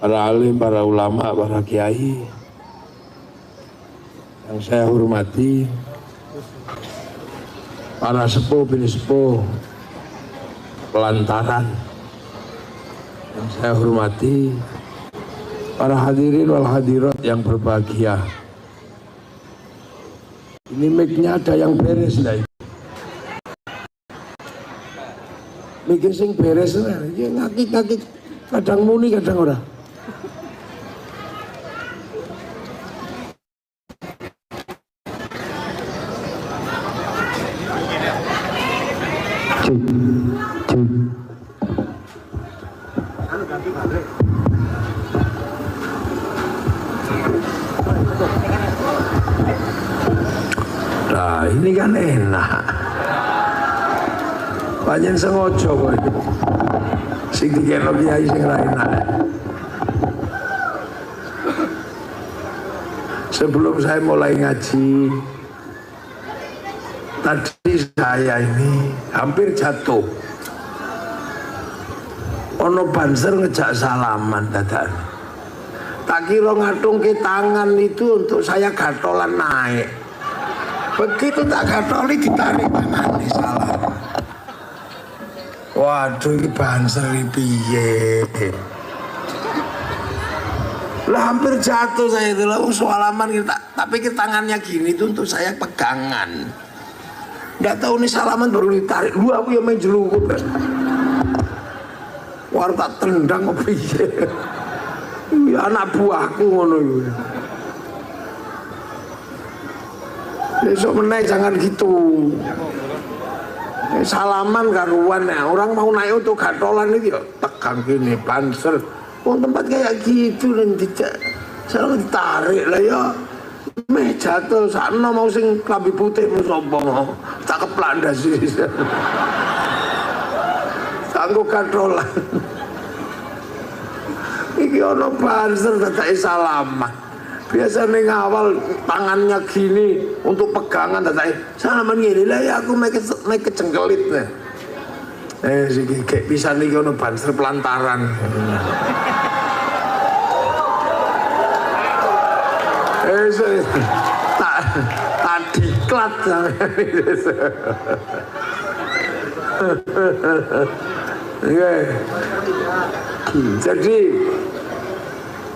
para alim, para ulama, para kiai yang saya hormati, para sepuh, bini sepuh, pelantaran yang saya hormati, para hadirin wal hadirat yang berbahagia. Ini mic-nya ada yang beres lah. Mic sing beres lah, ngakit-ngakit, kadang muni kadang ora. Nah ini kan enak, panjang sengojo kok sing dikeno kiai sing ra enak. Sebelum saya mulai ngaji tadi, saya ini hampir jatuh. Ono banser ngejak salaman dadan. Tak kira ngatung ke tangan itu untuk saya gatolan naik. Begitu tak gatoli ditarik tangannya salah. Waduh ini banser piye. Lah hampir jatuh saya itu lah salaman kita, tapi ke tangannya gini itu untuk saya pegangan. Nggak tahu nih salaman baru ditarik. Lu aku yang main jelukut. War tak tendang apa piye. Anak buahku ngono iku. Besok menaik jangan gitu. Salaman karuan ya. Orang mau naik untuk gatolan itu ya tegang gini banser. Oh tempat kayak gitu dan tidak selalu ditarik lah ya. Meh jatuh sana mau sing klambi putih mau sombong. Tak keplandas sih. Tangguh gatolan. Iki ono banser dadak salaman. Biasanya ngawal tangannya gini untuk pegangan dadak salaman gini lah ya aku make kecengkelit nih. Sih kayak bisa nih ono banser pelantaran. Tak diklat. Jadi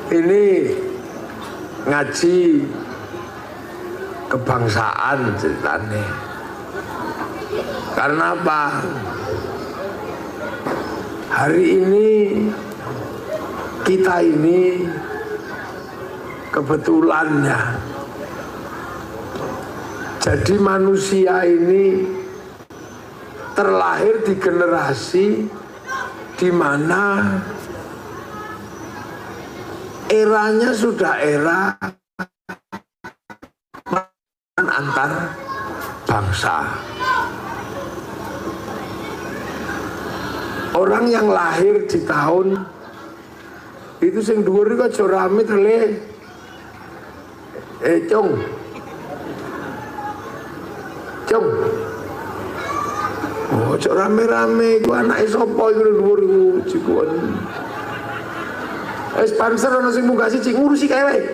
ini ngaji kebangsaan ceritanya. Karena apa? Hari ini kita ini kebetulannya jadi manusia ini terlahir di generasi di mana eranya sudah era antar bangsa. Orang yang lahir di tahun itu sing dhuwur iku aja rame tele. Cung. Oh, aja rame-rame iku anake sapa iku dhuwur iku jikuan. Sponsor ono sing munggah siji ngurusi kae wae.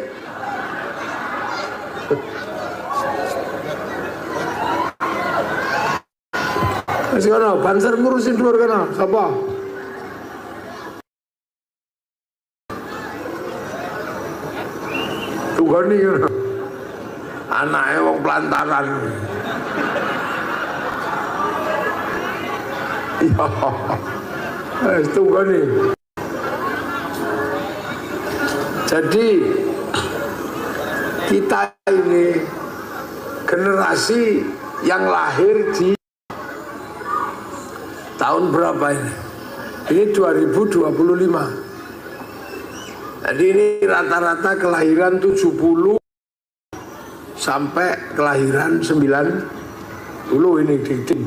Wis kono, sponsor ngurusin dhuwur kono, sapa? Tugani kono. Anake wong pelantaran. Iya. Tugani. Jadi kita ini generasi yang lahir di tahun berapa ini? Ini 2025. Jadi ini rata-rata kelahiran 70 sampai kelahiran 90 ini dikting.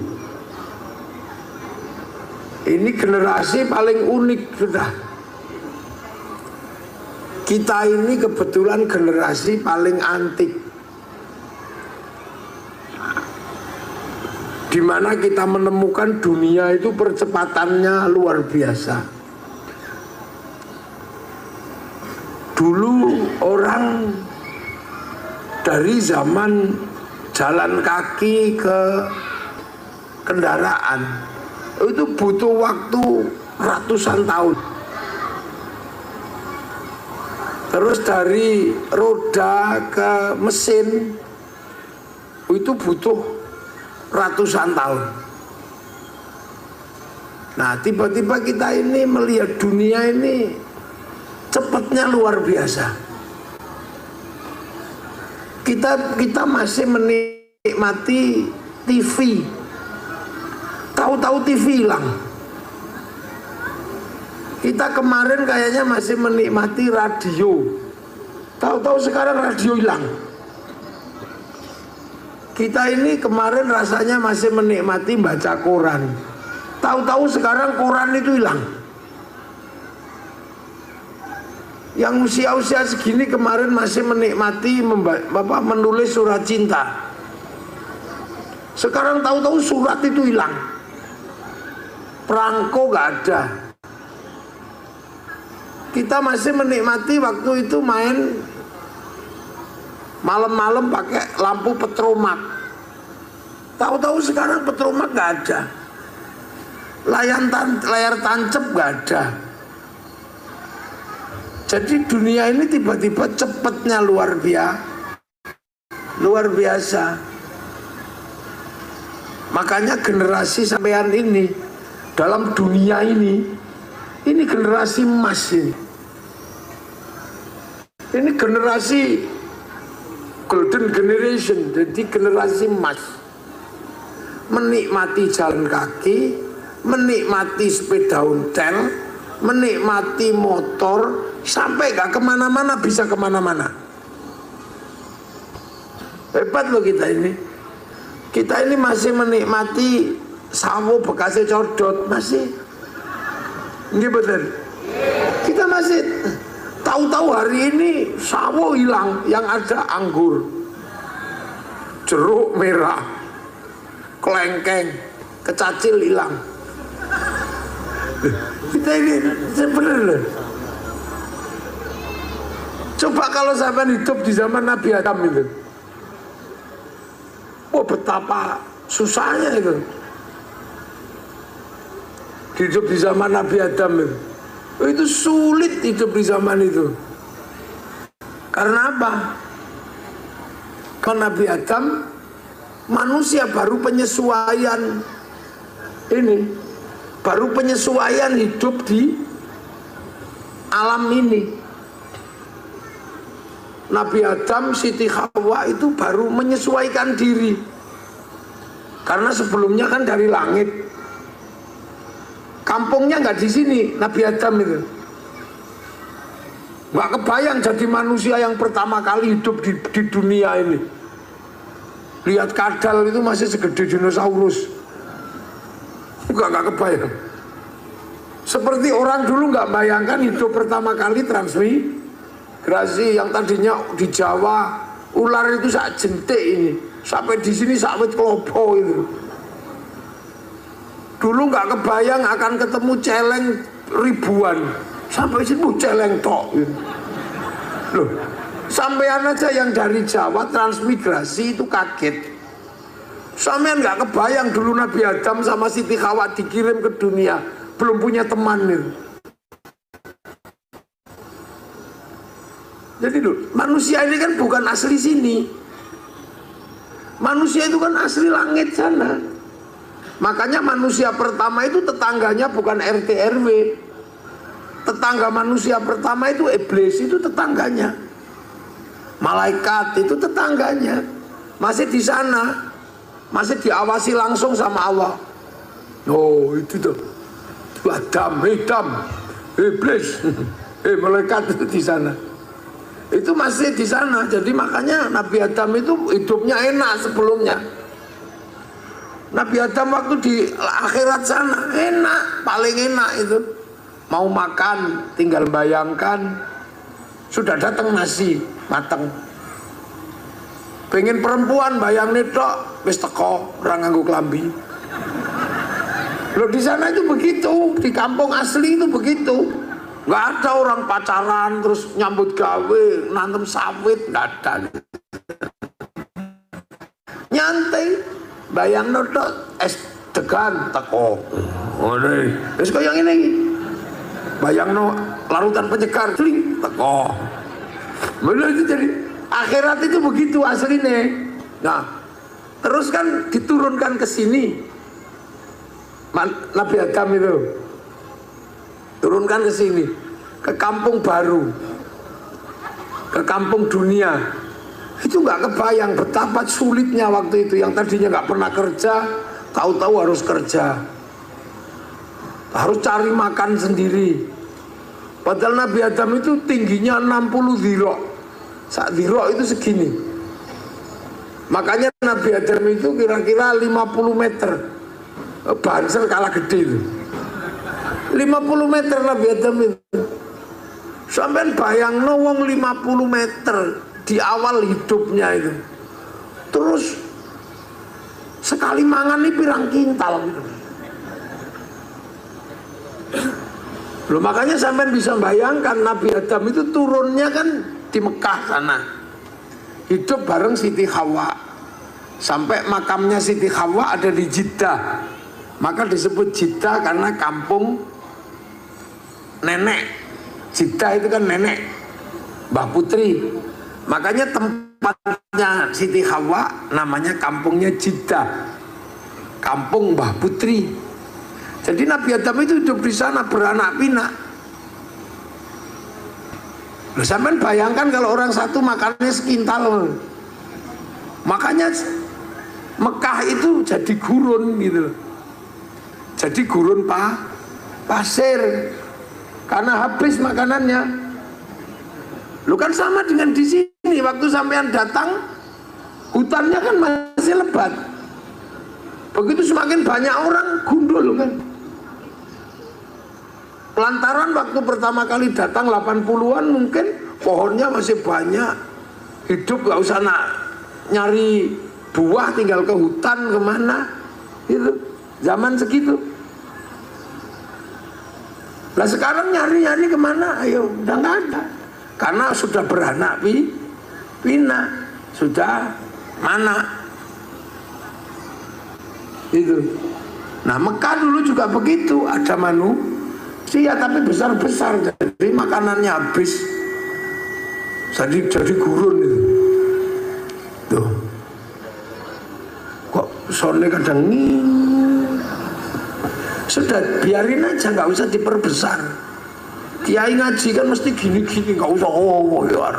Ini generasi paling unik sudah. Kita ini kebetulan generasi paling antik, di mana kita menemukan dunia itu percepatannya luar biasa. Dulu orang dari zaman jalan kaki ke kendaraan itu butuh waktu ratusan tahun. Terus dari roda ke mesin itu butuh ratusan tahun. Nah, tiba-tiba kita ini melihat dunia ini cepatnya luar biasa. Kita masih menikmati TV. Tahu-tahu TV hilang. Kita kemarin kayaknya masih menikmati radio. Tahu-tahu sekarang radio hilang. Kita ini kemarin rasanya masih menikmati baca koran. Tahu-tahu sekarang koran itu hilang. Yang usia-usia segini kemarin masih menikmati menulis surat cinta. Sekarang tahu-tahu surat itu hilang. Perangko gak ada. Kita masih menikmati waktu itu main malam-malam pakai lampu petromak. Tahu-tahu sekarang petromak gak ada. Layar tancap gak ada. Jadi dunia ini tiba-tiba cepatnya luar biasa. Makanya generasi sampean ini dalam dunia ini generasi emas ini. Ini generasi golden generation, jadi generasi emas. Menikmati jalan kaki, menikmati sepeda ontel, menikmati motor, sampai gak kemana-mana, bisa kemana-mana. Hebat loh kita ini. Kita ini masih menikmati sawo bekasnya codot, masih. Ini betul. Kita masih tahu-tahu hari ini sawo hilang, yang ada anggur, jeruk merah, kelengkeng, kecacil hilang. Kita ini bener loh. Coba kalau sampai hidup di zaman Nabi Adam itu, oh betapa susahnya itu. Hidup di zaman Nabi Adam itu sulit hidup di zaman itu. Karena apa? Karena Nabi Adam manusia baru penyesuaian ini, baru penyesuaian hidup di alam ini. Nabi Adam, Siti Hawa itu baru menyesuaikan diri. Karena sebelumnya kan dari langit. Kampungnya nggak di sini, Nabi Adam itu. Nggak kebayang jadi manusia yang pertama kali hidup di dunia ini. Lihat kadal itu masih segede dinosaurus. Nggak kebayang. Seperti orang dulu nggak bayangkan hidup pertama kali transmigrasi, yang tadinya di Jawa ular itu sak jentik ini, sampai di sini sak wit klopo itu. Dulu nggak kebayang akan ketemu celeng ribuan, sampai sini celeng tok. Loh, sampean aja yang dari Jawa transmigrasi itu kaget. Sampean nggak kebayang dulu Nabi Adam sama Siti Hawa dikirim ke dunia, belum punya teman itu. Jadi loh, manusia ini kan bukan asli sini. Manusia itu kan asli langit sana. Makanya manusia pertama itu tetangganya bukan RT RW. Tetangga manusia pertama itu iblis, itu tetangganya. Malaikat itu tetangganya. Masih di sana, masih diawasi langsung sama Allah. Oh itu tuh, Adam, iblis, malaikat itu di sana. Itu masih di sana. Jadi makanya Nabi Adam itu hidupnya enak sebelumnya. Nabi Adam waktu di akhirat sana enak, paling enak itu. Mau makan tinggal bayangkan sudah datang nasi mateng. Pengen perempuan bayang netok wis teko ora nganggo klambi. Loh di sana itu begitu, di kampung asli itu begitu. Nggak ada orang pacaran terus nyambut gawe, nantem sawit, nggak ada. Nyantai, bayang notok es degan teko. Oh deh, es kaya ini. Bayang no larutan penyegar, celing teko. Bener itu jadi akhirat itu begitu aslinya. Nah, terus kan diturunkan ke sini. Nabi Adam itu turunkan ke sini, ke kampung baru, ke kampung dunia. Itu nggak kebayang betapa sulitnya waktu itu. Yang tadinya nggak pernah kerja, tahu-tahu harus kerja, harus cari makan sendiri. Padahal Nabi Adam itu tingginya 60 dhira'. Sak dhira' itu segini. Makanya Nabi Adam itu kira-kira 50 meter. Banser kalah gede itu. 50 meter Nabi Adam itu. Sampai bayang wong 50 meter di awal hidupnya itu. Terus sekali mangan ini pirang kintal gitu. Loh, makanya sampai bisa bayangkan Nabi Adam itu turunnya kan di Mekah sana. Hidup bareng Siti Hawa. Sampai makamnya Siti Hawa ada di Jeddah. Maka disebut Jeddah karena kampung nenek. Jeddah itu kan nenek Mbah Putri. Makanya tempatnya Siti Hawa namanya kampungnya Jeddah, kampung Mbah Putri. Jadi Nabi Adam itu hidup di sana beranak pinak. Loh, sampean bayangkan kalau orang satu makannya sekintal. Makanya Mekah itu jadi gurun gitu. Jadi gurun pasir karena habis makanannya. Lu kan sama dengan di sini, waktu sampean datang hutannya kan masih lebat. Begitu semakin banyak orang gundul kan. Lantaran waktu pertama kali datang 80-an mungkin pohonnya masih banyak. Hidup gak usah nyari buah, tinggal ke hutan kemana itu zaman segitu. Nah sekarang nyari kemana? Ayo udah nggak ada, karena sudah beranak pinak, sudah mana itu. Nah Mekah dulu juga begitu, ada manusia tapi besar-besar, jadi makanannya habis, jadi gurun itu. Tuh kok sone kadang sudah biarin aja, nggak usah diperbesar. Kiai ngaji kan mesti gini-gini, nggak usah ya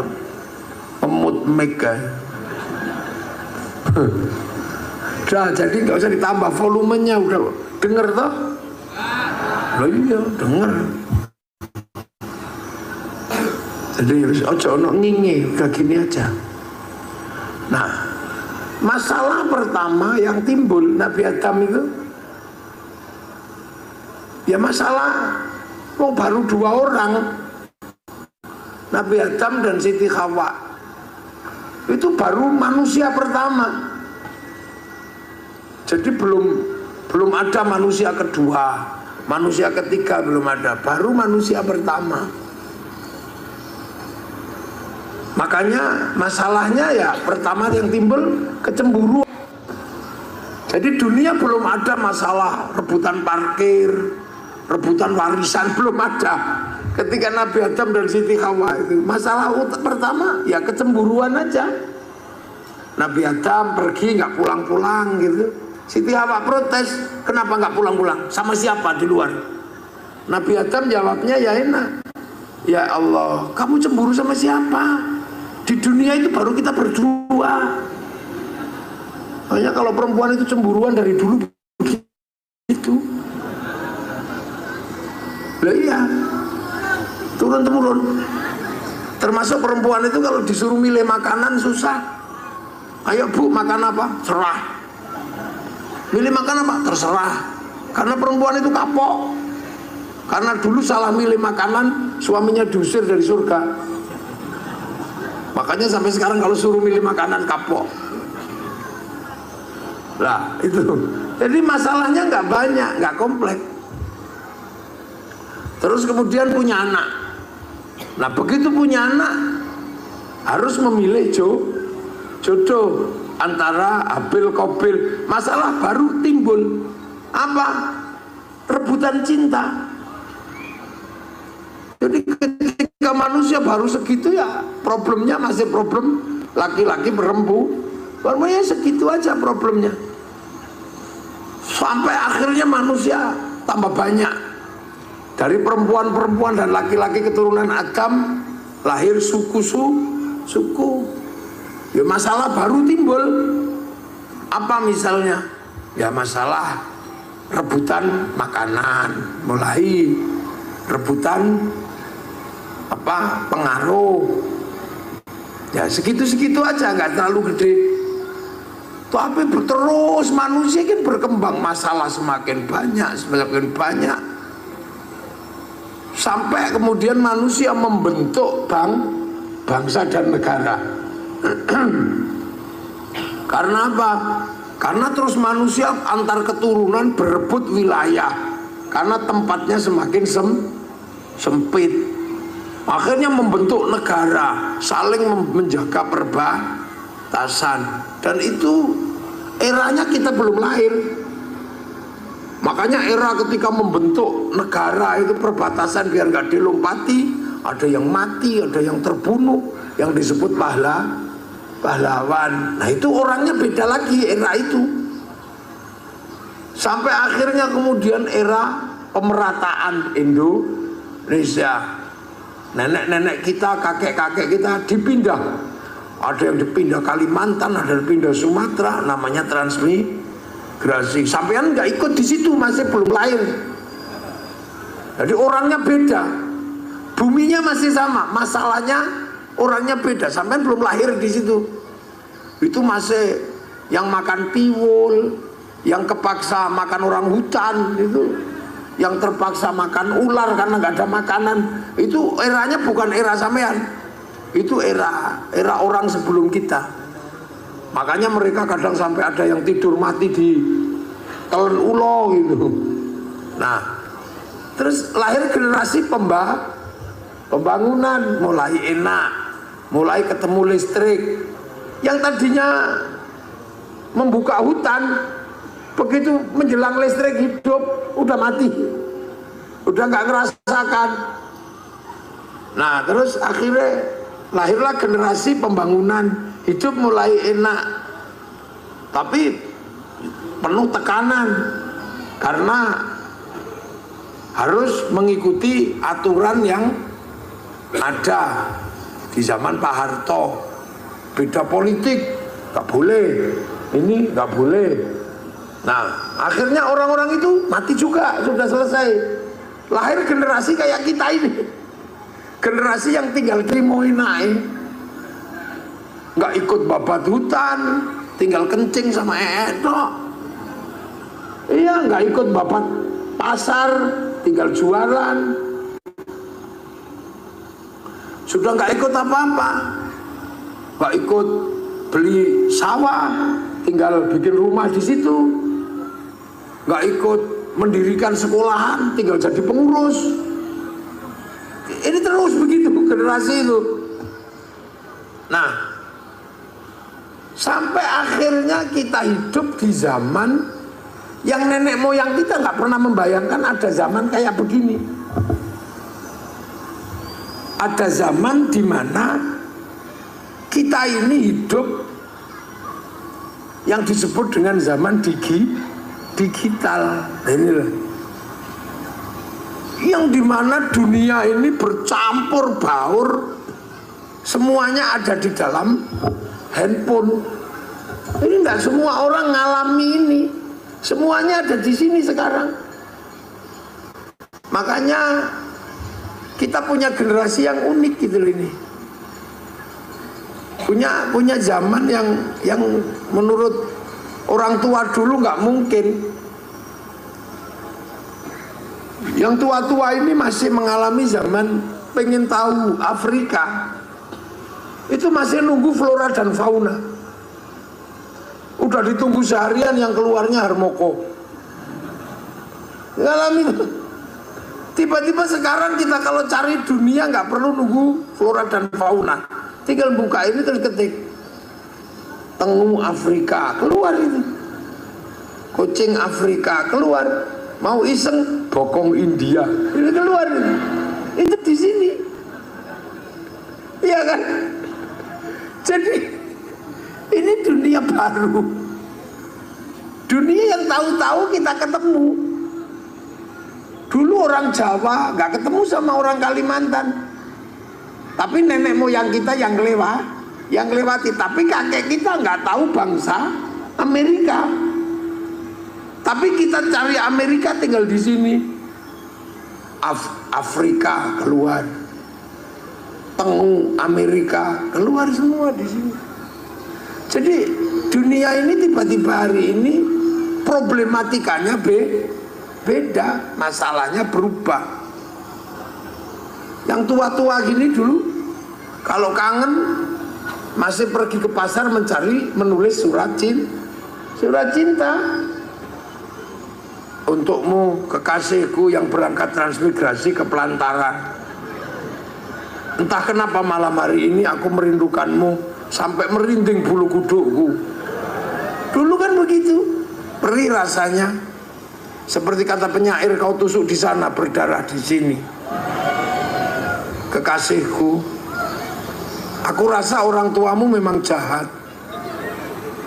emut mega. Udah, jadi nggak usah ditambah volumenya, udah denger toh? Loh iya denger. Jadi harus ojo ono ngingi, udah gini aja. Nah, masalah pertama yang timbul Nabi Adam itu, ya masalah mau baru 2 orang, Nabi Adam dan Siti Hawa. Itu baru manusia pertama. Jadi belum ada manusia kedua, manusia ketiga belum ada, baru manusia pertama. Makanya masalahnya ya pertama yang timbul kecemburuan. Jadi dunia belum ada masalah rebutan parkir, rebutan warisan, belum ada. Ketika Nabi Adam dan Siti Hawa itu masalah pertama ya kecemburuan aja. Nabi Adam pergi nggak pulang-pulang gitu. Siti Hawa protes, kenapa nggak pulang-pulang? Sama siapa di luar? Nabi Adam jawabnya ya enak, ya Allah, kamu cemburu sama siapa? Di dunia itu baru kita berdua. Hanya kalau perempuan itu cemburuan dari dulu begitu. Lah iya, turun-temurun. Termasuk perempuan itu kalau disuruh milih makanan susah. Ayo bu, makan apa? Serah. Milih makan apa? Terserah. Karena perempuan itu kapok. Karena dulu salah milih makanan, suaminya diusir dari surga. Makanya sampai sekarang kalau suruh milih makanan kapok. Lah itu. Jadi masalahnya nggak banyak, nggak kompleks. Terus kemudian punya anak. Nah begitu punya anak harus memilih jodoh antara Habil Qabil. Masalah baru timbul, apa? Rebutan cinta. Jadi ketika manusia baru segitu ya problemnya masih problem laki-laki perempuan. Barunya segitu aja problemnya. Sampai akhirnya manusia tambah banyak. Dari perempuan-perempuan dan laki-laki keturunan Adam lahir suku. Ya masalah baru timbul. Apa misalnya? Ya masalah rebutan makanan, mulai rebutan apa pengaruh. Ya segitu-segitu aja, nggak terlalu gede. Tapi terus manusia kan berkembang, masalah semakin banyak. Sampai kemudian manusia membentuk bangsa dan negara. Karena apa? Karena terus manusia antar keturunan berebut wilayah. Karena tempatnya semakin sempit. Akhirnya membentuk negara, saling menjaga perbatasan. Dan itu eranya kita belum lahir. Makanya era ketika membentuk negara itu perbatasan biar nggak dilompati, ada yang mati, ada yang terbunuh, yang disebut pahlawan. Nah itu orangnya beda lagi era itu. Sampai akhirnya kemudian era pemerataan Indonesia. Nenek-nenek kita, kakek-kakek kita dipindah. Ada yang dipindah Kalimantan, ada yang dipindah Sumatera, namanya transmigrasi. Sampean nggak ikut di situ, masih belum lahir. Jadi orangnya beda, buminya masih sama, masalahnya orangnya beda. Sampean belum lahir di situ. Itu masih yang makan tiwul, yang kepaksa makan orang hutan itu, yang terpaksa makan ular karena nggak ada makanan. Itu eranya bukan era sampean, itu era orang sebelum kita. Makanya mereka kadang sampai ada yang tidur mati di telan ulo gitu. Nah terus lahir generasi pembangunan, mulai enak, mulai ketemu listrik. Yang tadinya membuka hutan, begitu menjelang listrik hidup udah mati, udah nggak ngerasakan. Nah terus akhirnya lahirlah generasi pembangunan, hidup mulai enak, tapi penuh tekanan karena harus mengikuti aturan yang ada di zaman Pak Harto. Beda politik, nggak boleh, ini nggak boleh. Nah akhirnya orang-orang itu mati juga, sudah selesai. Lahir generasi kayak kita ini, generasi yang tinggal trimoin naik, nggak ikut babat hutan, tinggal kencing sama dok. Iya, nggak ikut babat pasar, tinggal jualan. Sudah nggak ikut apa-apa, nggak ikut beli sawah, tinggal bikin rumah di situ. Nggak ikut mendirikan sekolahan, tinggal jadi pengurus. Ini terus begitu generasi itu. Nah, sampai akhirnya kita hidup di zaman yang nenek moyang kita nggak pernah membayangkan ada zaman kayak begini. Ada zaman di mana kita ini hidup yang disebut dengan zaman digital. Inilah yang dimana dunia ini bercampur baur, semuanya ada di dalam handphone. Ini enggak semua orang ngalami ini, semuanya ada di sini sekarang. Makanya kita punya generasi yang unik gitu ini, punya zaman yang menurut orang tua dulu nggak mungkin. Yang tua-tua ini masih mengalami zaman pengen tahu Afrika, itu masih nunggu flora dan fauna. Udah ditunggu seharian yang keluarnya harmoko. Ngalami Tiba-tiba sekarang kita kalau cari dunia nggak perlu nunggu flora dan fauna, tinggal buka ini terus ketik tengu Afrika, keluar itu. Kucing Afrika keluar, mau iseng bokong India, ini keluar itu di sini, iya kan? Jadi ini dunia baru, dunia yang tahu-tahu kita ketemu. Dulu orang Jawa nggak ketemu sama orang Kalimantan, tapi nenek moyang kita yang lewati, tapi kakek kita nggak tahu bangsa Amerika. Tapi kita cari Amerika tinggal di sini. Afrika keluar, tengu Amerika keluar semua di sini. Jadi dunia ini tiba-tiba hari ini problematikanya beda, masalahnya berubah. Yang tua-tua gini dulu kalau kangen masih pergi ke pasar menulis surat cinta. Untukmu kekasihku yang berangkat transmigrasi ke Pelantaran. Entah kenapa malam hari ini aku merindukanmu sampai merinding bulu kudukku. Dulu kan begitu, perih rasanya. Seperti kata penyair, kau tusuk di sana berdarah di sini. Kekasihku, aku rasa orang tuamu memang jahat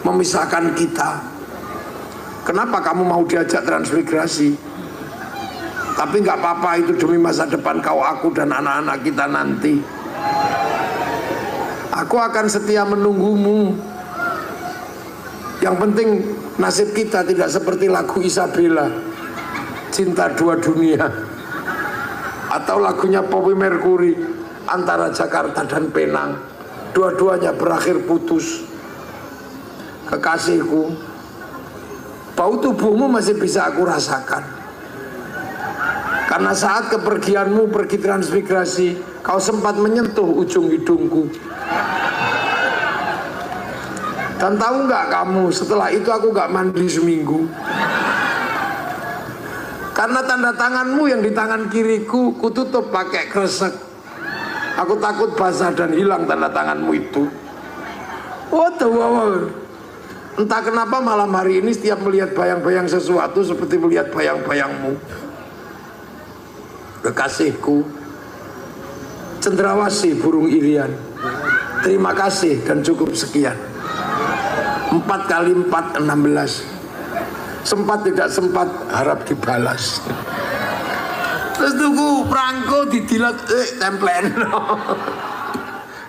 memisahkan kita. Kenapa kamu mau diajak transmigrasi? Tapi nggak apa-apa, itu demi masa depan kau, aku dan anak-anak kita nanti. Aku akan setia menunggumu. Yang penting nasib kita tidak seperti lagu Isabella, Cinta Dua Dunia, atau lagunya Poppy Mercury, Antara Jakarta dan Penang. Dua-duanya berakhir putus. Kekasihku, bau tubuhmu masih bisa aku rasakan. Karena saat kepergianmu pergi transmigrasi, kau sempat menyentuh ujung hidungku. Dan tahu nggak kamu, setelah itu aku nggak mandi seminggu. Karena tanda tanganmu yang di tangan kiriku, kututup pakai kresek. Aku takut basah dan hilang tanda tanganmu itu. Wow. Entah kenapa malam hari ini setiap melihat bayang-bayang sesuatu seperti melihat bayang-bayangmu. Kekasihku, cendrawasih burung irian, terima kasih dan cukup sekian. 4 kali 4 16. Sempat tidak sempat harap dibalas. Terus tunggu perangko didilat templen.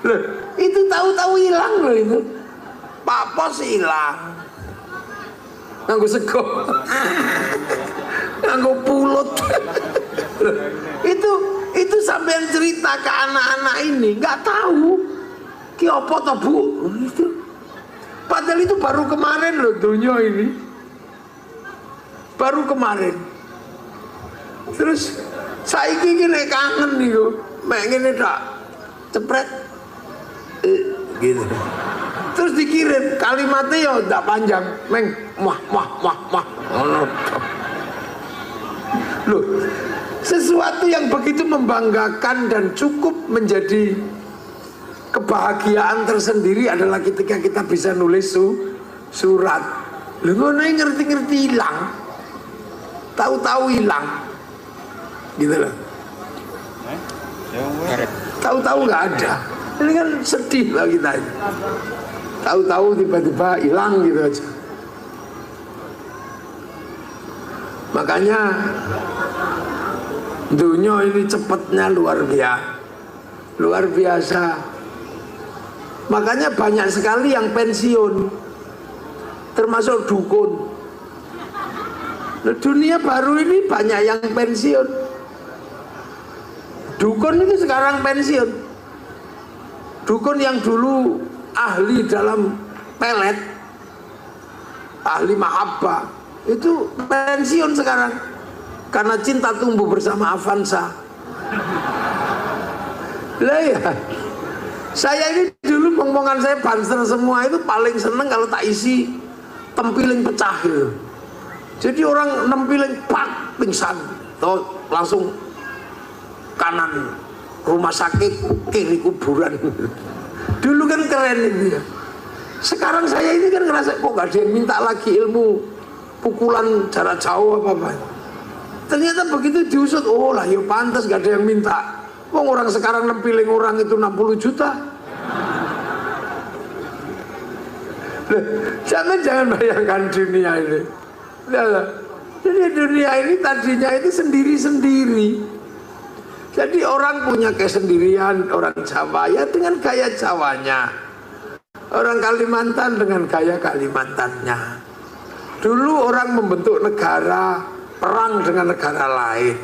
Loh, itu tahu-tahu hilang loh itu. Pak Pos hilang. Nganggo sego. Nganggo pulut. Itu sampean cerita ke anak-anak ini nggak tahu ki apa toh Bu. Itu padahal itu baru kemarin loh dunia ini, baru kemarin. Terus saiki gini kangen nih loh, mek ngene tak cepret gitu. Terus dikirim kalimatnya ya tidak panjang, meng wah. Loh, sesuatu yang begitu membanggakan dan cukup menjadi kebahagiaan tersendiri adalah ketika kita bisa nulis surat. Lu ngono ngerti-ngerti hilang, tahu-tahu hilang, gitu loh. Tahu-tahu nggak ada. Ini kan sedih lah kita. Tahu-tahu tiba-tiba hilang gitu aja. Makanya dunia ini cepatnya luar biasa. Makanya banyak sekali yang pensiun, termasuk dukun. Nah, dunia baru ini banyak yang pensiun. Dukun itu sekarang pensiun. Dukun yang dulu ahli dalam pelet, ahli mahabbah, itu pensiun sekarang karena cinta tumbuh bersama Avanza. Lah ya, saya ini dulu omongan saya banser semua itu paling seneng kalau tak isi tempiling pecah gitu. Jadi orang nempiling pak pingsan, atau langsung kanan rumah sakit, kiri kuburan. Dulu kan keren itu ya. Sekarang saya ini kan ngerasa kok gak ada yang minta lagi ilmu pukulan jarak jauh apa-apa. Ternyata begitu diusut, oh lah ya pantas gak ada yang minta. Wong orang sekarang nempiling orang itu 60 juta. Jangan bayangkan dunia ini. Jadi dunia ini tadinya itu sendiri-sendiri. Jadi orang punya kesendirian, orang Jawa ya dengan gaya Jawanya, orang Kalimantan dengan gaya Kalimantannya. Dulu orang membentuk negara, perang dengan negara lain.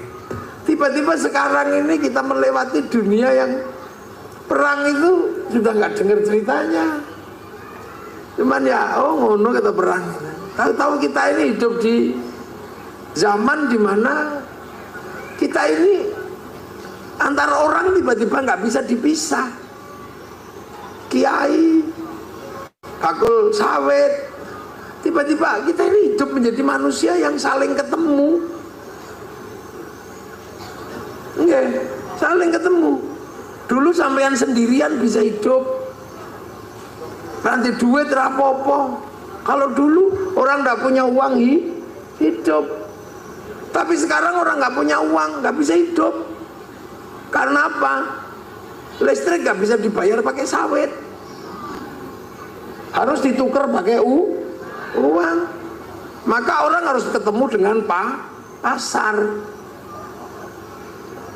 Tiba-tiba sekarang ini kita melewati dunia yang perang itu sudah nggak dengar ceritanya. Cuman ya, oh ngono kata perang. Tahu-tahu kita ini hidup di zaman dimana kita ini antara orang tiba-tiba nggak bisa dipisah. Kiai, bakul sawit, tiba-tiba kita ini hidup menjadi manusia yang saling ketemu. Enggak, saling ketemu. Dulu sampean sendirian bisa hidup. Nanti duit rapopo. Kalau dulu orang nggak punya uang hidup. Tapi sekarang orang nggak punya uang nggak bisa hidup. Karena apa? Listrik nggak bisa dibayar pakai sawit. Harus ditukar pakai uang. Maka orang harus ketemu dengan pasar.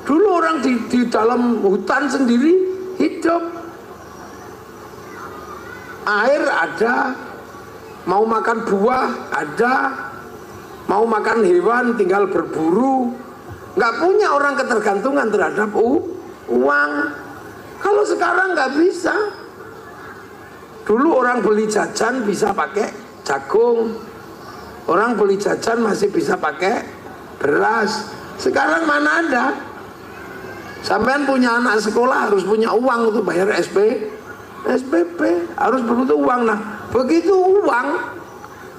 Dulu orang di dalam hutan sendiri hidup. Air ada, mau makan buah ada, mau makan hewan tinggal berburu. Nggak punya orang ketergantungan terhadap uang. Kalau sekarang nggak bisa. Dulu orang beli jajan bisa pakai jagung. Orang beli jajan masih bisa pakai beras. Sekarang mana ada? Sampean punya anak sekolah harus punya uang untuk bayar SPP, harus butuh uang. Nah, begitu uang,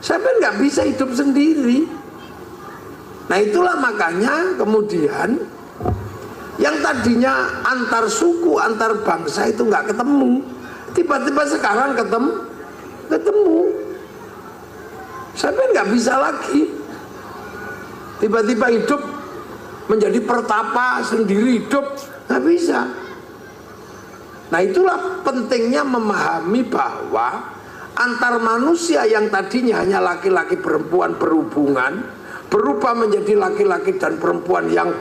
sampean nggak bisa hidup sendiri. Nah, itulah makanya kemudian yang tadinya antar suku, antar bangsa itu nggak ketemu, tiba-tiba sekarang ketemu. Sampean nggak bisa lagi. Tiba-tiba hidup menjadi pertapa sendiri hidup, nggak bisa. Nah, itulah pentingnya memahami bahwa antar manusia yang tadinya hanya laki-laki perempuan berhubungan berubah menjadi laki-laki dan perempuan yang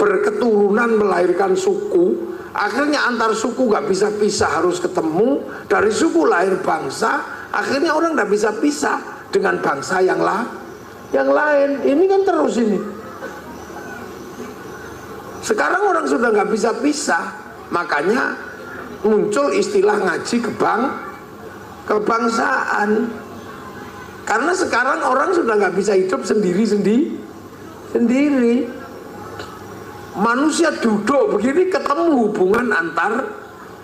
berketurunan melahirkan suku. Akhirnya antar suku nggak bisa pisah, harus ketemu. Dari suku lahir bangsa. Akhirnya orang nggak bisa pisah dengan bangsa yang lain. Ini kan terus ini. Sekarang orang sudah nggak bisa pisah, makanya muncul istilah ngaji kebangsaan. Karena sekarang orang sudah nggak bisa hidup sendiri. Manusia duduk begini ketemu hubungan antar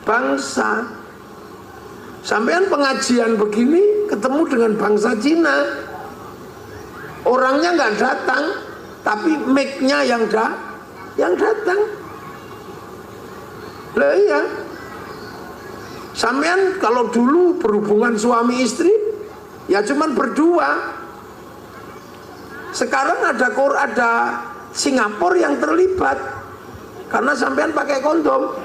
bangsa. Sampean pengajian begini ketemu dengan bangsa Cina. Orangnya nggak datang, tapi mic-nya yang datang. Lah iya. Sampean kalau dulu berhubungan suami istri ya cuman berdua. Sekarang ada Singapura yang terlibat karena sampean pakai kondom.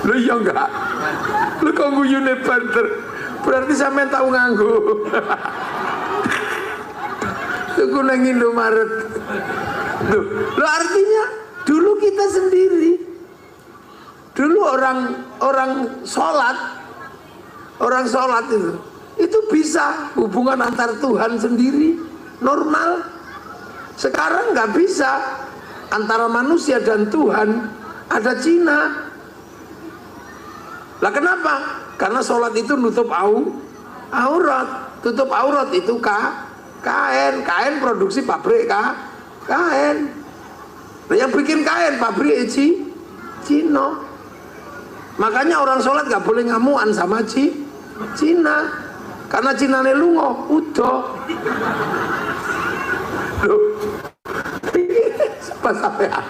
Loh iya enggak? Lu kok guyune banter? Berarti sampean tahu nganggo. Tuku nang Indomaret. Lo artinya dulu kita sendiri. Dulu orang sholat itu bisa hubungan antar Tuhan sendiri normal. Sekarang nggak bisa antara manusia dan Tuhan, ada Cina. Lah kenapa? Karena sholat itu nutup aurat. Tutup aurat itu kain produksi pabrik kain. Nah, yang bikin kain pabrik Cina. Makanya orang sholat gak boleh ngamuan sama Cina. Karena Cina ne lungo udah. Pas sampean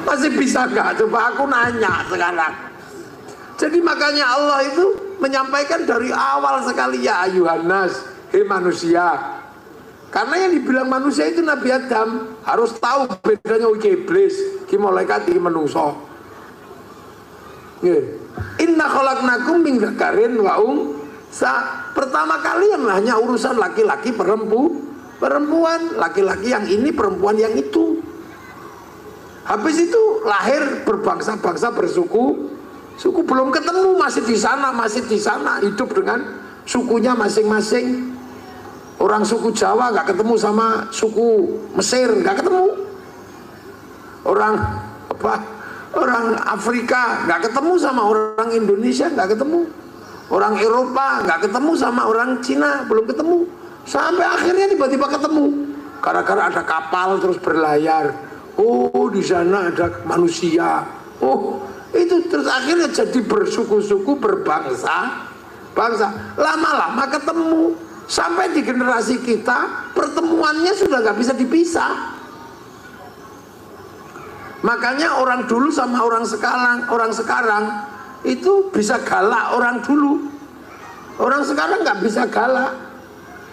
masih bisa nggak? Coba aku nanya sekarang. Jadi makanya Allah itu menyampaikan dari awal sekali, ya ayuhannas, hei manusia. Karena yang dibilang manusia itu Nabi Adam harus tahu bedanya iki iblis, ki malaikat, iki menungso. Nggih. Inna khalaqnakum min dzakarin wa unsa. Pertama kali yang hanya urusan laki-laki perempuan, laki-laki yang ini, perempuan yang itu. Habis itu lahir berbangsa-bangsa, bersuku belum ketemu, masih di sana, hidup dengan sukunya masing-masing. Orang suku Jawa nggak ketemu sama suku Mesir, nggak ketemu. Orang Afrika nggak ketemu sama orang Indonesia, nggak ketemu. Orang Eropa nggak ketemu sama orang Cina, belum ketemu. Sampai akhirnya tiba-tiba ketemu. Gara-gara ada kapal terus berlayar. Oh, di sana ada manusia. Oh, itu terus akhirnya jadi bersuku-suku, berbangsa. Lama-lama ketemu. Sampai di generasi kita pertemuannya sudah nggak bisa dipisah. Makanya orang dulu sama orang sekarang itu bisa galak orang dulu. Orang sekarang nggak bisa galak.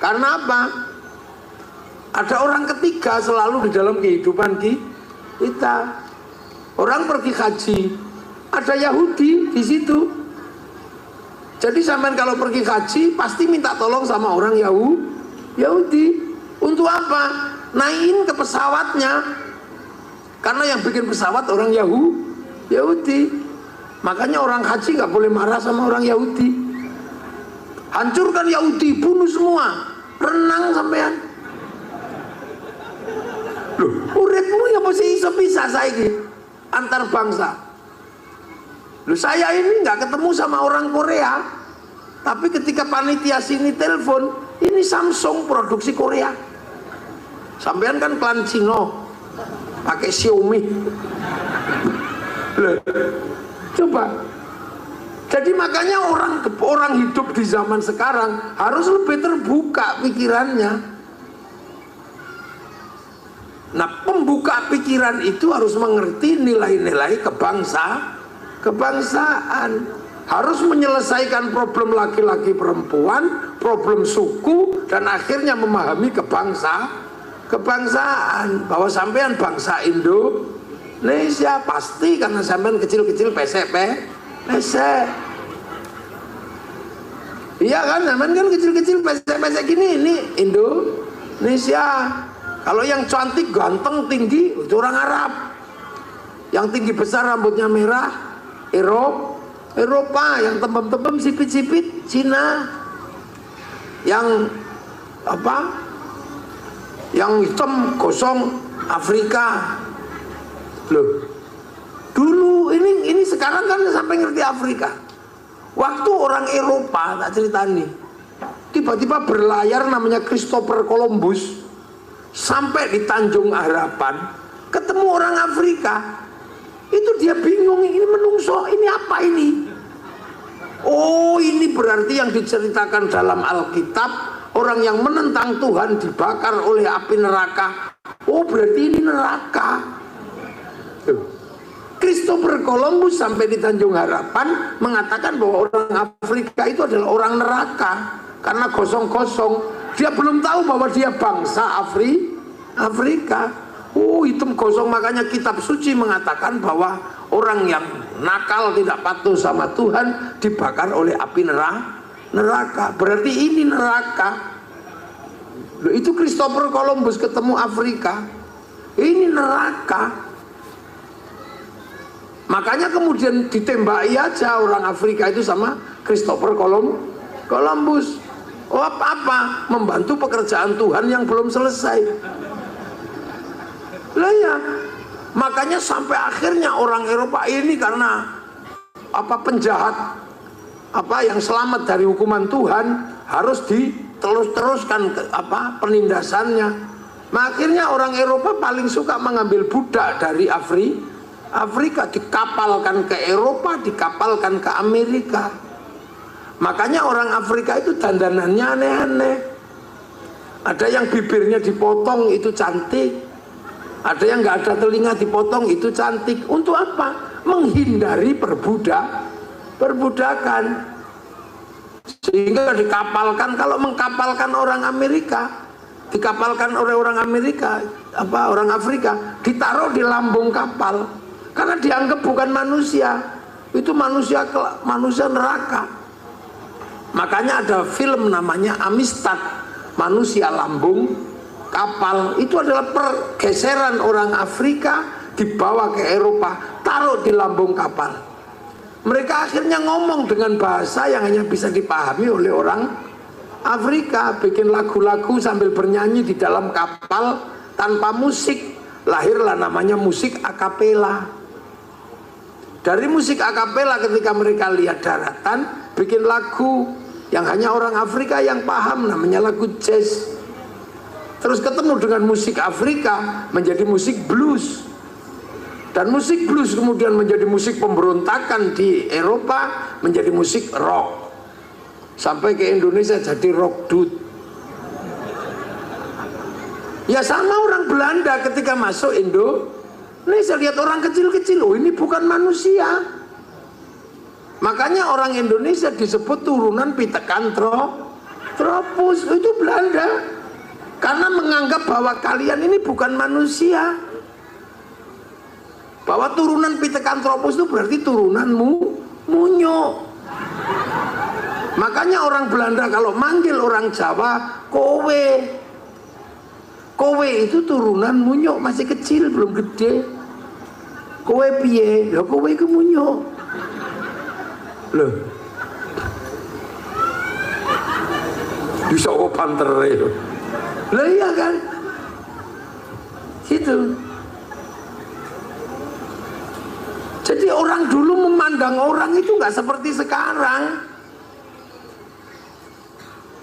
Karena apa? Ada orang ketiga selalu di dalam kehidupan kita. Orang pergi haji, ada Yahudi di situ. Jadi sampean kalau pergi haji pasti minta tolong sama orang Yahudi. Untuk apa? Naikin ke pesawatnya. Karena yang bikin pesawat orang Yahudi. Makanya orang haji nggak boleh marah sama orang Yahudi. Hancurkan Yahudi, bunuh semua. Renang sampean. Loh, uripmu ya mesti iso pisah saiki antar bangsa. Loh, saya ini nggak ketemu sama orang Korea, tapi ketika panitia sini telepon, ini Samsung produksi Korea. Sampean kan klan Cina, pakai Xiaomi. Loh, coba. Jadi makanya orang hidup di zaman sekarang harus lebih terbuka pikirannya. Nah, pembuka pikiran itu harus mengerti nilai-nilai kebangsaan, harus menyelesaikan problem laki-laki perempuan, problem suku, dan akhirnya memahami kebangsaan. Bahwa sampean bangsa Indonesia pasti karena sampean kecil-kecil pesek. Iya kan, sampean kan kecil-kecil pesek gini, ini Indonesia. Kalau yang cantik, ganteng, tinggi itu orang Arab. Yang tinggi besar rambutnya merah Eropa, yang tembem-tembem sipit-sipit Cina, yang hitam gosong Afrika. Loh, dulu ini sekarang kan sampai ngerti Afrika. Waktu orang Eropa, tak ceritani, tiba-tiba berlayar namanya Christopher Columbus sampai di Tanjung Harapan, ketemu orang Afrika. Itu dia bingung, ini menungso, ini apa ini? Oh, ini berarti yang diceritakan dalam Alkitab, orang yang menentang Tuhan dibakar oleh api neraka. Oh, berarti ini neraka. Christopher Columbus sampai di Tanjung Harapan mengatakan bahwa orang Afrika itu adalah orang neraka karena gosong-gosong. Dia belum tahu bahwa dia bangsa Afrika. Oh, hitam gosong. Makanya kitab suci mengatakan bahwa orang yang nakal, tidak patuh sama Tuhan, dibakar oleh api neraka. Berarti ini neraka. Loh, itu Christopher Columbus ketemu Afrika. Ini neraka. Makanya kemudian ditembaki aja orang Afrika itu sama Christopher Columbus. Oh, apa? Membantu pekerjaan Tuhan yang belum selesai. Lah ya, makanya sampai akhirnya orang Eropa ini karena penjahat yang selamat dari hukuman Tuhan harus diteruskan penindasannya. Akhirnya orang Eropa paling suka mengambil budak dari Afrika, dikapalkan ke Eropa, dikapalkan ke Amerika. Makanya orang Afrika itu dandanannya aneh-aneh. Ada yang bibirnya dipotong, itu cantik. Ada yang nggak ada telinga dipotong, itu cantik. Untuk apa? Menghindari perbudakan. Sehingga dikapalkan, kalau mengkapalkan orang Amerika, dikapalkan oleh orang Amerika, orang Afrika, ditaruh di lambung kapal karena dianggap bukan manusia. Itu manusia neraka. Makanya ada film namanya Amistad, manusia lambung kapal. Itu adalah pergeseran orang Afrika dibawa ke Eropa, taruh di lambung kapal. Mereka akhirnya ngomong dengan bahasa yang hanya bisa dipahami oleh orang Afrika, bikin lagu-lagu sambil bernyanyi di dalam kapal tanpa musik. Lahirlah namanya musik akapela. Dari musik akapela ketika mereka lihat daratan, bikin lagu yang hanya orang Afrika yang paham, namanya lagu jazz. Terus ketemu dengan musik Afrika, menjadi musik blues. Dan musik blues kemudian menjadi musik pemberontakan di Eropa, menjadi musik rock. Sampai ke Indonesia jadi rock dude. Ya sama orang Belanda ketika masuk Indonesia, lihat orang kecil-kecil, oh ini bukan manusia. Makanya orang Indonesia disebut turunan Pithecanthropus, itu Belanda. Karena menganggap bahwa kalian ini bukan manusia. Bahwa turunan Pithecanthropus itu berarti turunan munyo. Makanya orang Belanda kalau manggil orang Jawa kowe. Kowe itu turunan munyo, masih kecil belum gede. Kowe piye? Lah kowe iku munyo. Loh. Bisa kok pantere. Lah iya kan? Gitu. Jadi orang dulu memandang orang itu nggak seperti sekarang.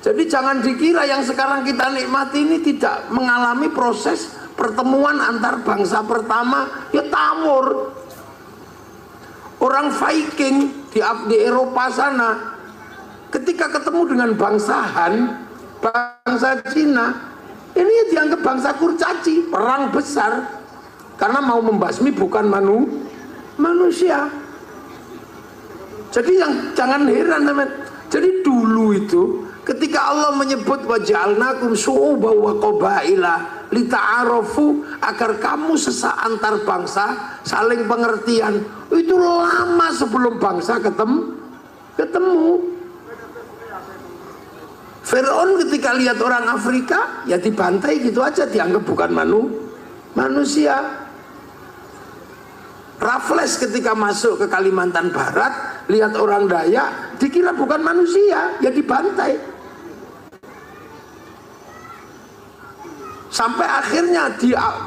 Jadi jangan dikira yang sekarang kita nikmati ini tidak mengalami proses pertemuan antar bangsa pertama, ya tawur. Orang Viking di Eropa sana, ketika ketemu dengan bangsa Han, bangsa Cina, ini ya dianggap bangsa kurcaci, perang besar, karena mau membasmi bukan manusia. Jadi jangan heran teman. Jadi dulu itu ketika Allah menyebut waja'alnakum syu'uban wa qabaila lita'arafu, agar kamu antar bangsa saling pengertian, itu lama sebelum bangsa ketemu. Firaun ketika lihat orang Afrika ya dibantai gitu aja, dianggap bukan manusia. Raffles ketika masuk ke Kalimantan Barat, lihat orang Dayak, dikira bukan manusia, ya dibantai. Sampai akhirnya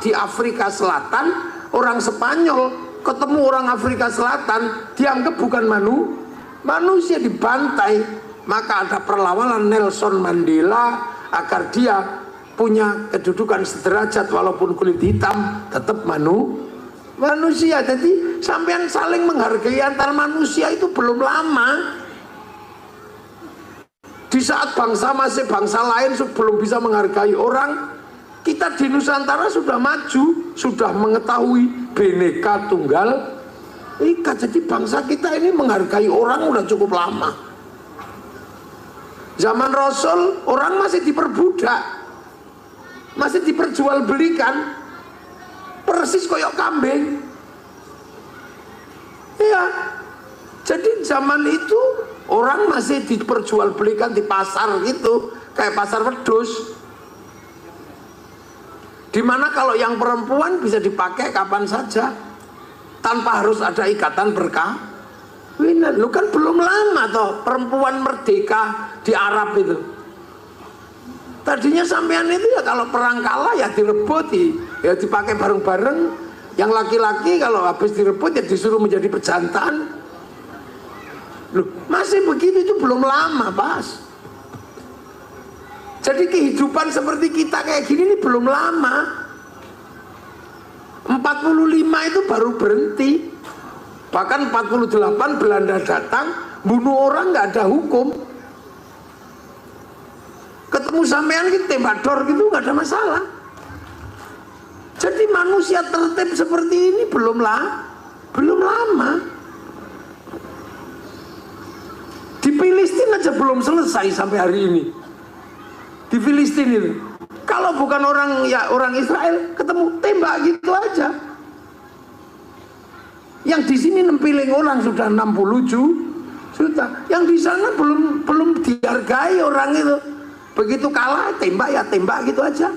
di Afrika Selatan, orang Spanyol ketemu orang Afrika Selatan, dianggap bukan manusia, dibantai. Maka ada perlawanan Nelson Mandela agar dia punya kedudukan sederajat walaupun kulit hitam, tetap manusia. Jadi sampean saling menghargai antar manusia itu belum lama. Di saat bangsa masih bangsa lain belum bisa menghargai orang, kita di Nusantara sudah maju, sudah mengetahui Bhinneka Tunggal Ika. Jadi bangsa kita ini menghargai orang udah cukup lama. Zaman Rasul orang masih diperbudak, masih diperjualbelikan, persis koyok kambing. Iya. Jadi zaman itu orang masih diperjualbelikan di pasar gitu, kayak pasar wedhus. Dimana kalau yang perempuan bisa dipakai kapan saja tanpa harus ada ikatan perkawinan. Lu kan belum lama toh perempuan merdeka di Arab itu. Tadinya sampean itu ya kalau perang kalah ya direbut, ya dipakai bareng-bareng. Yang laki-laki kalau habis direbut ya disuruh menjadi pejantan. Loh, masih begitu, itu belum lama, Pas. Jadi kehidupan seperti kita kayak gini ini belum lama. 45 itu baru berhenti. Bahkan 48 Belanda datang, bunuh orang nggak ada hukum. Ketemu sampean gitu tembak dor gitu nggak ada masalah. Jadi manusia tertib seperti ini belum lama. Di Filistin aja belum selesai sampai hari ini. Di Filistin itu, kalau bukan orang Israel, ketemu tembak gitu aja. Yang di sini nempiling orang sudah 60 juta. Yang di sana belum dihargai orang itu. Begitu kalah tembak ya tembak gitu aja.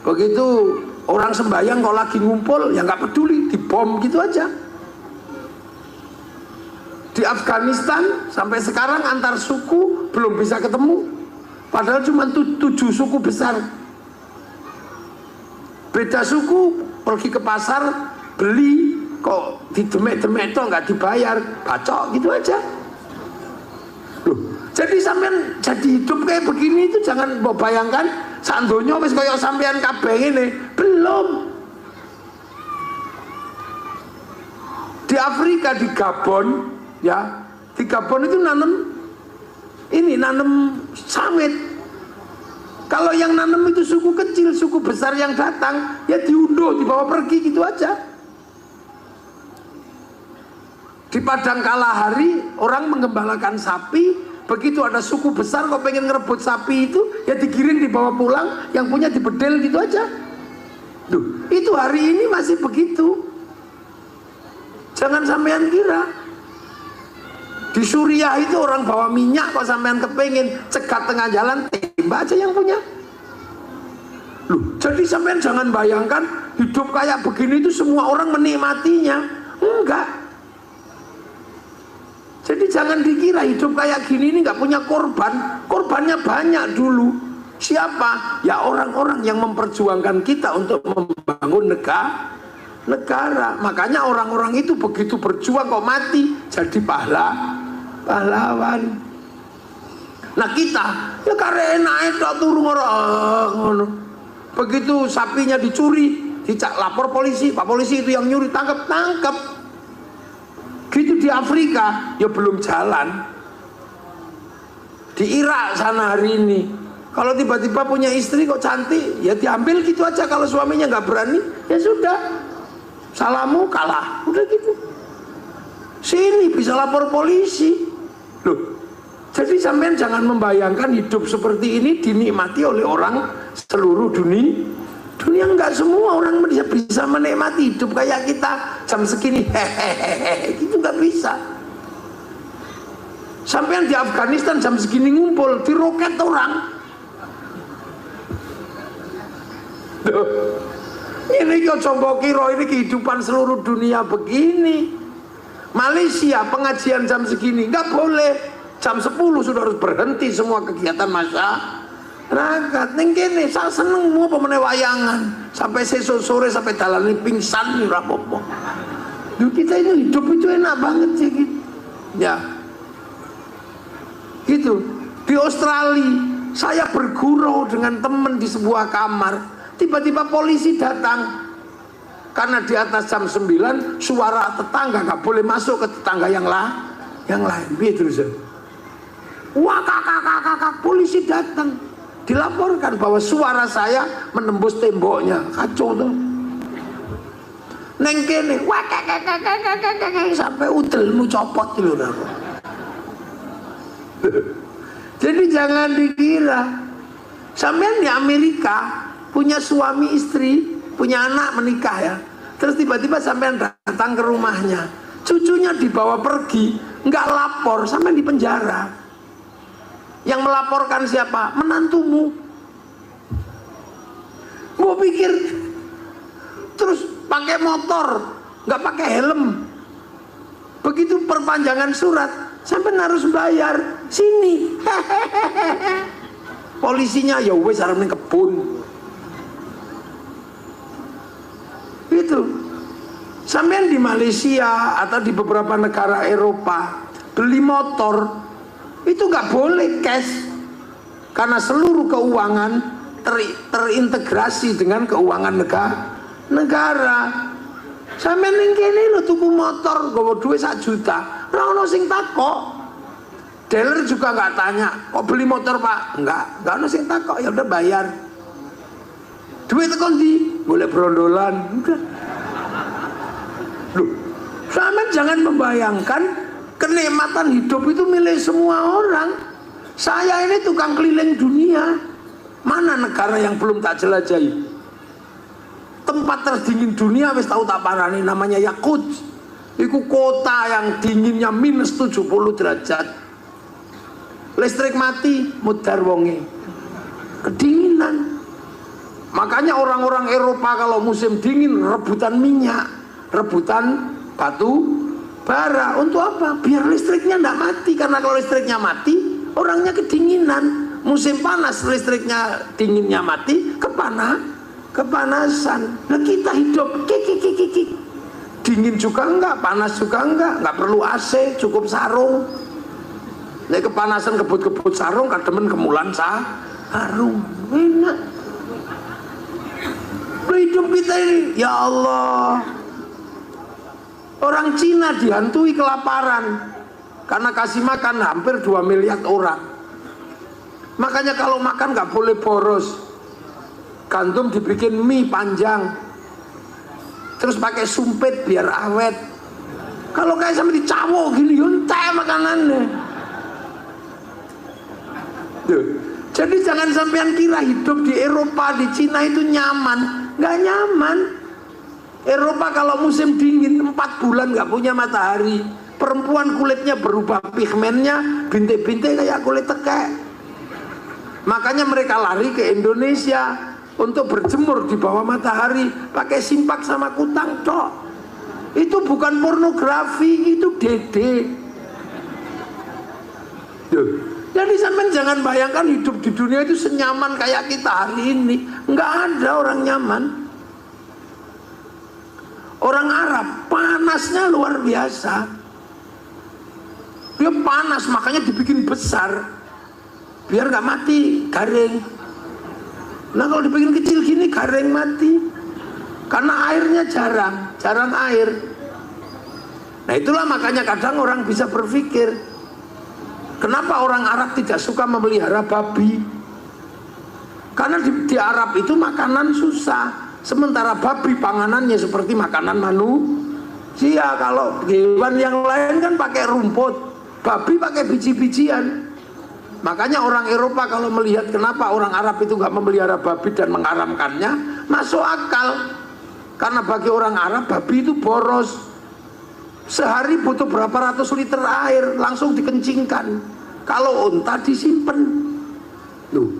Begitu orang sembahyang kalau lagi ngumpul ya nggak peduli, dibom gitu aja. Di Afghanistan sampai sekarang antar suku belum bisa ketemu, padahal cuma 7 suku besar. Beda suku pergi ke pasar beli kok didemek-demek toh nggak dibayar, bacok gitu aja. Loh, jadi sampean jadi hidup kayak begini itu jangan bayangkan sandonyo wis koyo sampean kabeh ini belum. Di Afrika, di Gabon ya, di Gabon itu nanam sawit. Kalau yang nanam itu suku kecil, suku besar yang datang ya diunduh, dibawa pergi gitu aja. Di Padang Kalahari orang menggembalakan sapi, begitu ada suku besar kok pengen ngerebut sapi itu ya digiring dibawa pulang, yang punya dibedel gitu aja. Duh, itu hari ini masih begitu. Jangan sampean kira di Suriah itu orang bawa minyak kok sampean kepengen cegat tengah jalan, tembak aja yang punya. Loh, jadi sampean jangan bayangkan hidup kayak begini itu semua orang menikmatinya. Enggak. Jadi jangan dikira hidup kayak gini ini nggak punya korban. Korbannya banyak dulu. Siapa? Ya orang-orang yang memperjuangkan kita untuk membangun negara. Makanya orang-orang itu begitu berjuang kok mati jadi pahlawan. Nah kita ya karena itu turun orang. Begitu sapinya dicuri, lapor polisi, Pak polisi itu yang nyuri, tangkap. Gitu di Afrika ya belum jalan. Di Irak sana hari ini, kalau tiba-tiba punya istri kok cantik, ya diambil gitu aja. Kalau suaminya nggak berani, ya sudah, salamu kalah, udah gitu. Sini bisa lapor polisi. Loh, jadi sampean jangan membayangkan hidup seperti ini dinikmati oleh orang seluruh dunia. Enggak semua orang bisa menikmati hidup kayak kita jam segini, hehehe, gitu nggak bisa. Sampean di Afghanistan jam segini ngumpul, diroket orang. Duh, ini kok coba kira ini kehidupan seluruh dunia begini. Malaysia pengajian jam segini nggak boleh, jam 10 sudah harus berhenti semua kegiatan masyarakat. Neng kene saya seneng mau pemene wayangan sampai sore sampai dalan pingsan nih rapopo. Kita ini hidup itu enak banget sih gitu. Ya, gitu. Di Australia saya bergurau dengan teman di sebuah kamar, tiba-tiba polisi datang karena di atas jam 9 suara tetangga nggak boleh masuk ke tetangga yang lain. Gitu terus. Wah kakak polisi datang. Dilaporkan bahwa suara saya menembus temboknya, kacau tuh. Neng kene, wah sampai udelmu copot dulu. Jadi jangan dikira sampean di Amerika punya suami istri, punya anak menikah ya, terus tiba-tiba sampean datang ke rumahnya, cucunya dibawa pergi, nggak lapor, sampean di penjara. Yang melaporkan siapa? Menantumu. Mau pikir terus pakai motor, nggak pakai helm. Begitu perpanjangan surat, sampai harus bayar. Sini. Polisinya ya wes arep ning kebun. Itu. Sampean di Malaysia atau di beberapa negara Eropa beli motor itu nggak boleh cash karena seluruh keuangan terintegrasi dengan keuangan negara. Sampeyan ning kene lho tuku motor nggawa duit 1 juta, ora ono sing takok. Dealer juga nggak tanya, kok beli motor Pak? Nggak ono sing takok, ya udah bayar. Duit teko ndi? boleh berondolan. Udah. Loh, sama jangan membayangkan kenikmatan hidup itu milik semua orang. Saya ini tukang keliling dunia. Mana negara yang belum tak jelajahi? Tempat terdingin dunia wis tahu tak parani, namanya Yakuts. Iku kota yang dinginnya minus 70 derajat. Listrik mati, mudar wonge. Kedinginan. Makanya orang-orang Eropa kalau musim dingin rebutan minyak, rebutan batu bara. Untuk apa? Biar listriknya tidak mati. Karena kalau listriknya mati, orangnya kedinginan. Musim panas listriknya dinginnya mati, kepanasan. Nah kita hidup kik. Dingin juga enggak, panas juga enggak perlu AC, cukup sarung. Nek kepanasan kebut-kebut sarung, kademen kemulan sarung. Enak. Hidup kita ini, ya Allah. Orang Cina dihantui kelaparan karena kasih makan hampir 2 miliar orang. Makanya kalau makan nggak boleh boros. Gandum dibikin mie panjang, terus pakai sumpit biar awet. Kalau kayak sama dicawo gini, yuntai makanannya. Tuh. Jadi jangan sampean kira hidup di Eropa, di Cina itu nyaman. Nggak nyaman. Eropa kalau musim dingin 4 bulan nggak punya matahari. Perempuan kulitnya berubah pigmennya, bintik-bintik kayak kulit tekek. Makanya mereka lari ke Indonesia untuk berjemur di bawah matahari, pakai simpak sama kutang tok. Itu bukan pornografi, itu dede. Jadi sampean jangan bayangkan hidup di dunia itu senyaman kayak kita hari ini. Nggak ada orang nyaman. Orang Arab panasnya luar biasa. Dia panas makanya dibikin besar biar nggak mati, garing. Nah kalau dibikin kecil gini garing mati. Karena airnya jarang air. Nah itulah makanya kadang orang bisa berpikir, kenapa orang Arab tidak suka memelihara babi? Karena di Arab itu makanan susah. Sementara babi panganannya seperti makanan manusia. Kalau hewan yang lain kan pakai rumput, babi pakai biji-bijian. Makanya orang Eropa kalau melihat kenapa orang Arab itu nggak memelihara babi dan mengharamkannya, masuk akal. Karena bagi orang Arab babi itu boros. Sehari butuh berapa ratus liter air, langsung dikencingkan. Kalau unta disimpan. Loh.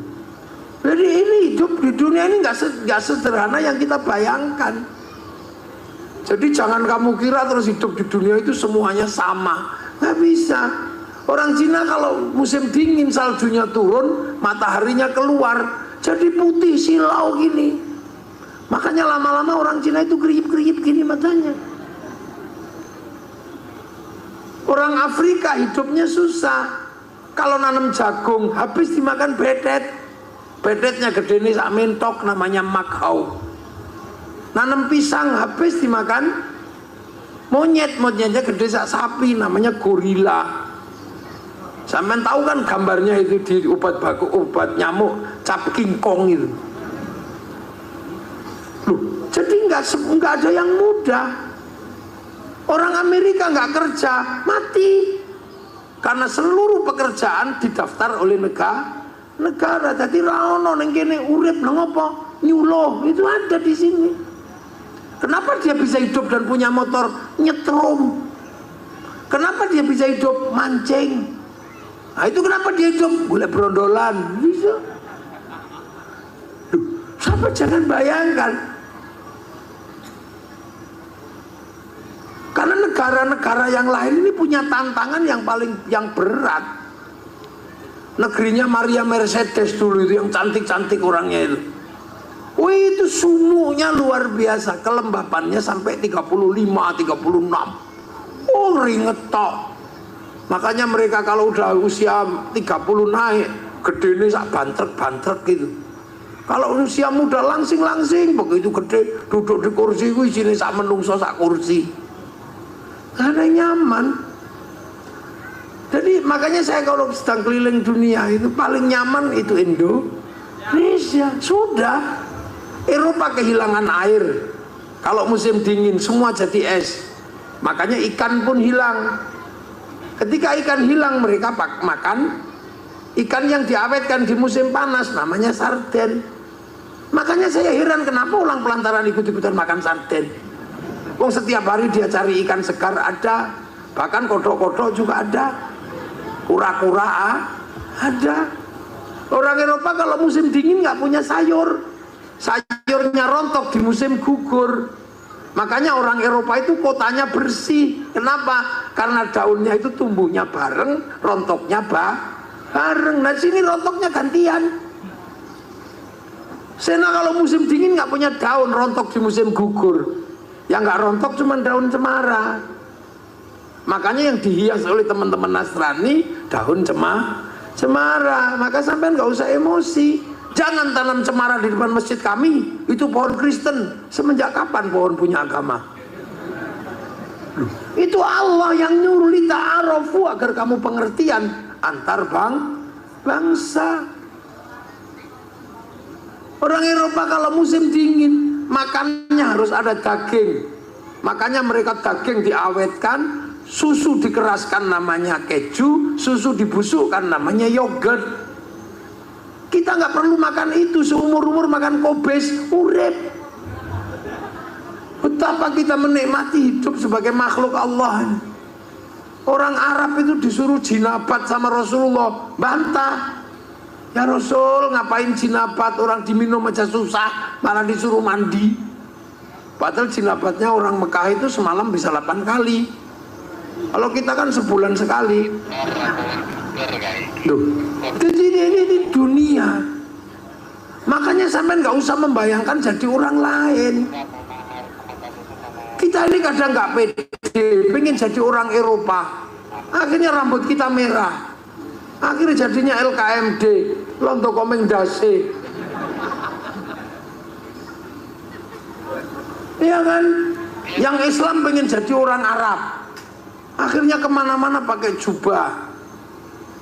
Jadi ini hidup di dunia ini nggak sederhana yang kita bayangkan. Jadi jangan kamu kira terus hidup di dunia itu semuanya sama. Nggak bisa. Orang Cina kalau musim dingin saljunya turun, mataharinya keluar, jadi putih silau gini. Makanya lama-lama orang Cina itu kerip-kerip gini matanya. Orang Afrika hidupnya susah. Kalau nanam jagung habis dimakan bedet. Bedetnya gede nih sak mentok namanya makhau. Nanam pisang habis dimakan monyetnya gede sak sapi namanya gorila. Sampean tahu kan gambarnya itu di obat baku, obat nyamuk cap King Kong itu. Loh, jadi nggak ada yang mudah. Orang Amerika nggak kerja mati karena seluruh pekerjaan didaftar oleh negara. Jadi raono neng kene urip nang apa nyulo itu ada di sini. Kenapa dia bisa hidup dan punya motor nyetrum? Kenapa dia bisa hidup mancing? Nah itu kenapa dia hidup boleh berondolan bisa. Sampai jangan bayangkan. Karena negara-negara yang lain ini punya tantangan yang berat. Negerinya Maria Mercedes dulu itu yang cantik-cantik orangnya itu. Wih itu sumunya luar biasa, kelembapannya sampai 35, 36. Oh ringet tok. Makanya mereka kalau udah usia 30 naik, gede ini sak bantrek-bantrek gitu. Kalau usia muda langsing-langsing, begitu gede duduk di kursi itu sini sak menungso sak kursi. Karena nyaman. Jadi makanya saya kalau sedang keliling dunia itu paling nyaman itu Indonesia. Sudah. Eropa kehilangan air. Kalau musim dingin semua jadi es. Makanya ikan pun hilang. Ketika ikan hilang mereka makan ikan yang diawetkan di musim panas, namanya sarden. Makanya saya heran kenapa orang pelantaran ikut-ikutan makan sarden. Wong setiap hari dia cari ikan segar ada, bahkan kodok-kodok juga ada, kura-kura ada. Orang Eropa kalau musim dingin nggak punya sayur, sayurnya rontok di musim gugur. Makanya orang Eropa itu kotanya bersih. Kenapa? Karena daunnya itu tumbuhnya bareng, rontoknya bareng. Nah sini rontoknya gantian. Sena kalau musim dingin nggak punya daun, rontok di musim gugur. Yang nggak rontok cuma daun cemara. Makanya yang dihias oleh teman-teman Nasrani daun cemara. Maka sampean nggak usah emosi. Jangan tanam cemara di depan masjid kami. Itu pohon Kristen. Semenjak kapan pohon punya agama? Itu Allah yang nyuruh lita'arafu agar kamu pengertian antar bangsa. Orang Eropa kalau musim dingin makannya harus ada daging. Makanya mereka daging diawetkan, susu dikeraskan namanya keju, susu dibusukkan namanya yogurt. Kita nggak perlu makan itu, seumur-umur makan kobes, urip. Betapa kita menikmati hidup sebagai makhluk Allah. Orang Arab itu disuruh jinabat sama Rasulullah, bantah. Ya Rasul, ngapain jinabat, orang diminum aja susah, malah disuruh mandi. Padahal jinabatnya orang Mekah itu semalam bisa 8 kali. Kalau kita kan sebulan sekali. Loh, jadi ini dunia. Makanya sampai nggak usah membayangkan jadi orang lain. Kita ini kadang nggak pede, pengen jadi orang Eropa. Akhirnya rambut kita merah. Akhirnya jadinya LKMD, lonto komendasi. Iya kan? Yang Islam pengen jadi orang Arab. Akhirnya kemana-mana pakai jubah.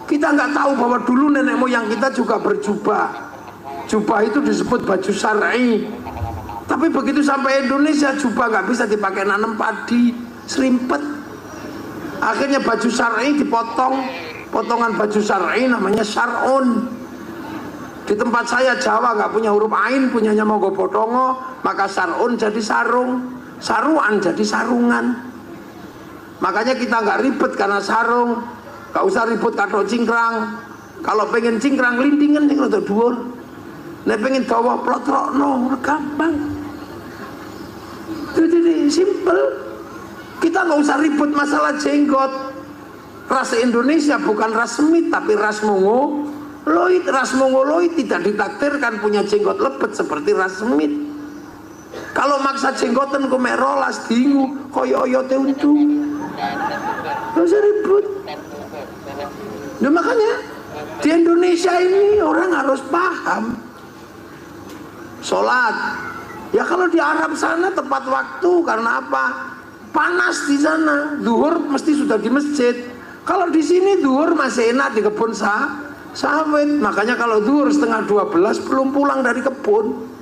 Kita nggak tahu bahwa dulu nenek moyang kita juga berjubah. Jubah itu disebut baju syar'i. Tapi begitu sampai Indonesia jubah nggak bisa dipakai nanam padi, serimpet. Akhirnya baju syar'i dipotong, potongan baju syar'i namanya syar'un. Di tempat saya Jawa nggak punya huruf ain, punyanya Mogopotongo, maka syar'un jadi sarung, saruan jadi sarungan. Makanya kita nggak ribet karena sarung. Gak usah ribut katok cingkrang. Kalau pengen cingkrang lindingan yang rada dhuwur. Nek pengen dawa plotrokno gampang. Jadi simple. Kita nggak usah ribut masalah jenggot. Ras Indonesia bukan ras Semit tapi ras Mongoloid. Ras Mongoloid tidak ditakdirkan punya jenggot lepet seperti ras Semit. Kalau maksa jenggotan kumek rolas dingu koyo oyote untu. Gak usah ribut. Nah makanya di Indonesia ini orang harus paham sholat. Ya kalau di Arab sana tepat waktu, karena apa? Panas di sana, zuhur mesti sudah di masjid. Kalau di sini zuhur masih enak di kebun sawit. Makanya kalau zuhur setengah 12 belum pulang dari kebun.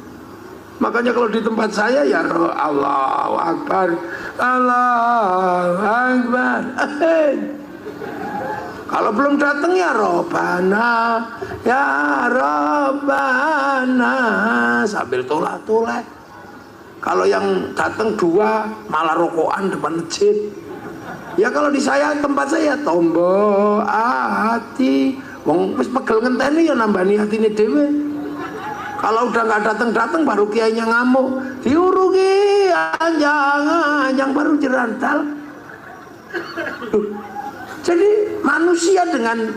Makanya kalau di tempat saya ya Allahu Akbar, Allahu Akbar. Kalau belum datang ya Robbana, ya Robbana sambil tolak-tolak. Kalau yang datang 2 malah rokokan depan masjid. Ya kalau di saya tempat saya tombo hati, wong wis pegel ngenteni ya nambani hatine dhewe. Kalau udah nggak datang baru kiainya ngamuk, diurugi anjang baru jerantal. Jadi manusia dengan